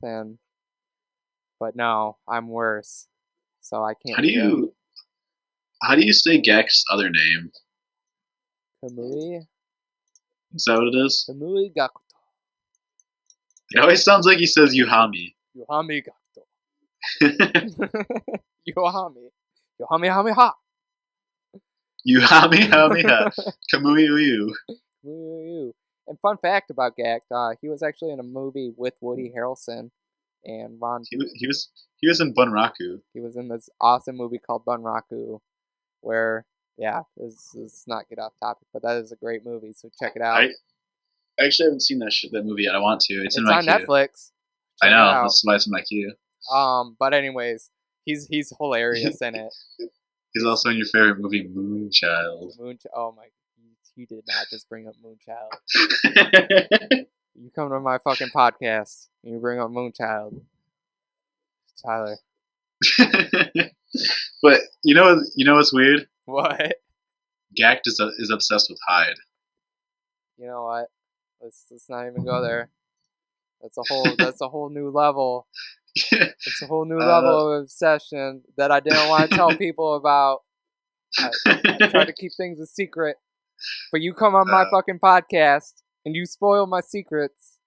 but no, I'm worse. So I can't. How do you say Gek's other name? Kamui? Is that what it is? Kamui Gakuto. It always sounds like he says Yuhami. Yuhami Gakuto. Yuhami. Yuhami Hami Ha. Yuhami Hami Ha. Kamui Uyu. Uyu. And fun fact about Gak, he was actually in a movie with Woody Harrelson and Ron. He was in Bunraku. He was in this awesome movie called Bunraku, where this is not get off topic, but that is a great movie. So check it out. I actually haven't seen that movie yet. I want to. It's in my on queue. Netflix. I know. That's why it's in my queue. But anyways, he's hilarious in it. He's also in your favorite movie, Moonchild. Oh my! You did not just bring up Moonchild. You come to my fucking podcast and you bring up Moonchild, Tyler. But you know what's weird? What? Gak is obsessed with Hyde. You know what? Let's not even go there. That's a whole new level. It's a whole new level of obsession that I didn't want to tell people about. I try to keep things a secret, but you come on my fucking podcast and you spoil my secrets.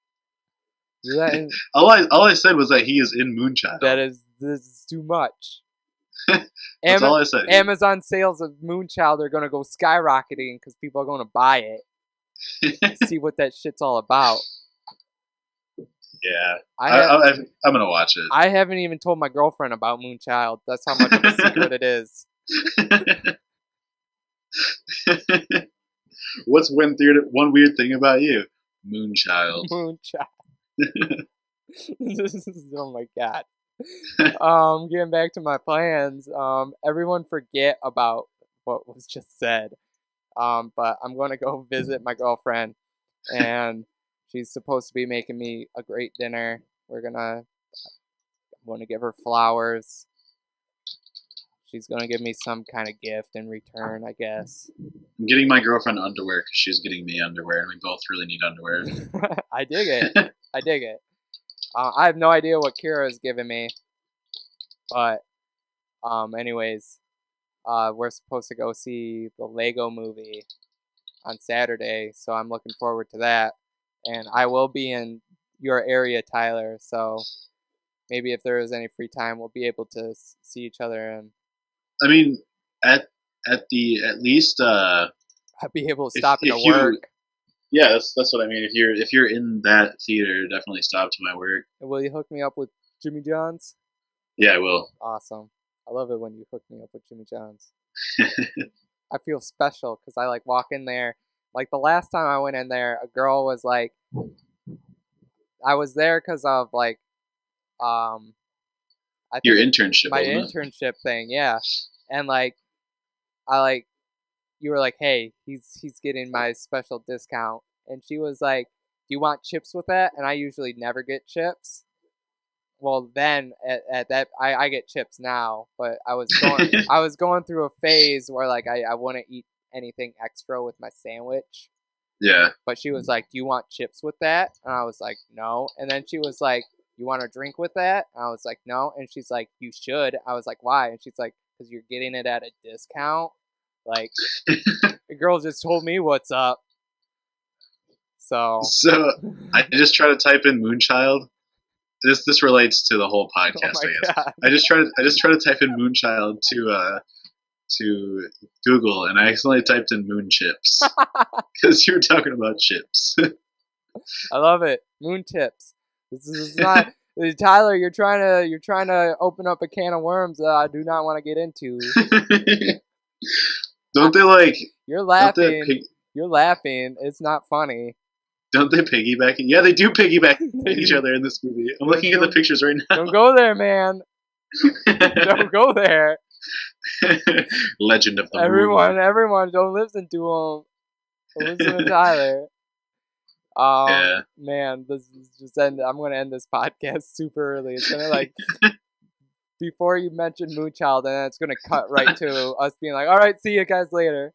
All I said was that he is in Moonchild. This is too much. That's all I said. Amazon sales of Moonchild are gonna go skyrocketing because people are gonna buy it. See what that shit's all about. Yeah, I'm gonna watch it. I haven't even told my girlfriend about Moonchild. That's how much of a secret it is. What's one weird thing about you? Moonchild. Oh my god. Getting back to my plans. Everyone forget about what was just said. But I'm gonna go visit my girlfriend, and she's supposed to be making me a great dinner. I'm gonna give her flowers. She's gonna give me some kind of gift in return, I guess. I'm getting my girlfriend underwear because she's getting me underwear, and we both really need underwear. I dig it. I dig it. I have no idea what Kira is giving me, but anyways, we're supposed to go see the Lego movie on Saturday, so I'm looking forward to that. And I will be in your area, Tyler, so maybe if there is any free time, we'll be able to see each other. And I mean, at least I'll be able to stop into work. Yeah, that's what I mean. If you're in that theater, definitely stop to my work. And will you hook me up with Jimmy John's? Yeah, I will. Awesome. I love it when you hook me up with Jimmy John's. I feel special because I like walk in there. Like the last time I went in there, a girl was like, I was there because of like, I think your internship. My internship thing, yeah. And like, you were like, hey, he's getting my special discount, and she was like, do you want chips with that? And I usually never get chips. Well, then at that I get chips now, but I was going through a phase where like I wouldn't eat anything extra with my sandwich. Yeah. But she was like, do you want chips with that? And I was like, no. And then she was like, you want a drink with that? And I was like, no. And she's like, you should. I was like, why? And she's like, because you're getting it at a discount. Like, the girl just told me what's up. So I just try to type in Moonchild. This relates to the whole podcast, I guess. God. I just try to type in Moonchild to Google, and I accidentally typed in moon chips because you were talking about chips. I love it, moon tips. This is not Tyler. You're trying to open up a can of worms that I do not want to get into. Don't they like? You're laughing. You're laughing. It's not funny. Don't they piggyback? Yeah, they do piggyback each other in this movie. I'm looking at the pictures right now. Don't go there, man. Don't go there. Legend of the Everyone, don't listen to him. Don't listen to Tyler. Yeah. Man, this is just I'm going to end this podcast super early. It's going to like before you mention Moonchild, and then it's going to cut right to us being like, all right, see you guys later.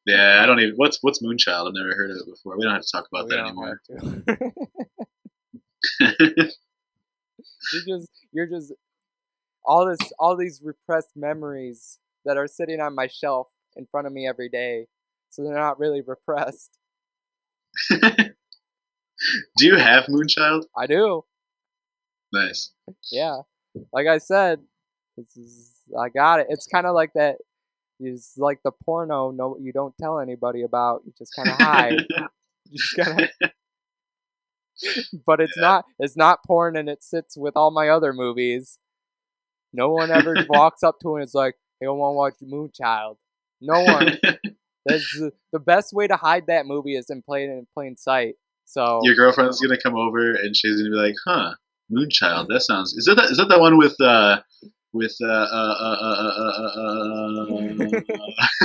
Yeah, I don't even. What's Moonchild? I've never heard of it before. We don't have to talk about that anymore. You're just all these repressed memories that are sitting on my shelf in front of me every day, so they're not really repressed. Do you have Moonchild? I do. Nice. Yeah, like I said, I got it. It's kind of like that. It's like the porno. No, you don't tell anybody about. You just kind of hide. You just kind of. But it's not. It's not porn, and it sits with all my other movies. No one ever walks up to it and is like, "Hey, I want to watch Moonchild." No one. That's the best way to hide that movie is in plain sight. So your girlfriend's gonna come over and she's gonna be like, "Huh, Moonchild. That sounds. Is that the one with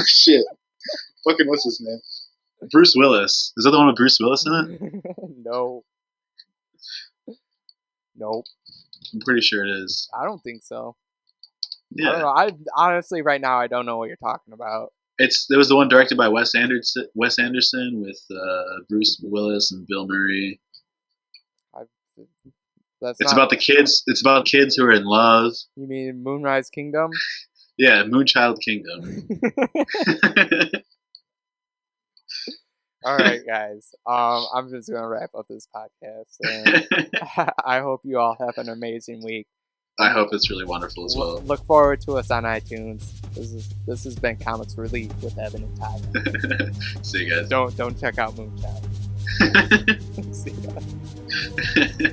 shit. Fucking what's his name? Bruce Willis. Is that the one with Bruce Willis in it? No. Nope. I'm pretty sure it is. I don't think so. Yeah. I don't know. I honestly right now I don't know what you're talking about. There was the one directed by Wes Anderson with Bruce Willis and Bill Murray. I've That's It's not. about the kids. It's about kids who are in love. You mean Moonrise Kingdom? Yeah, Moonchild Kingdom. All right, guys. I'm just gonna wrap up this podcast, and I hope you all have an amazing week. I hope it's really wonderful as well. Look forward to us on iTunes. This has been Comics Relief with Evan and Tyler. See you guys. Don't check out Moonchild. See ya.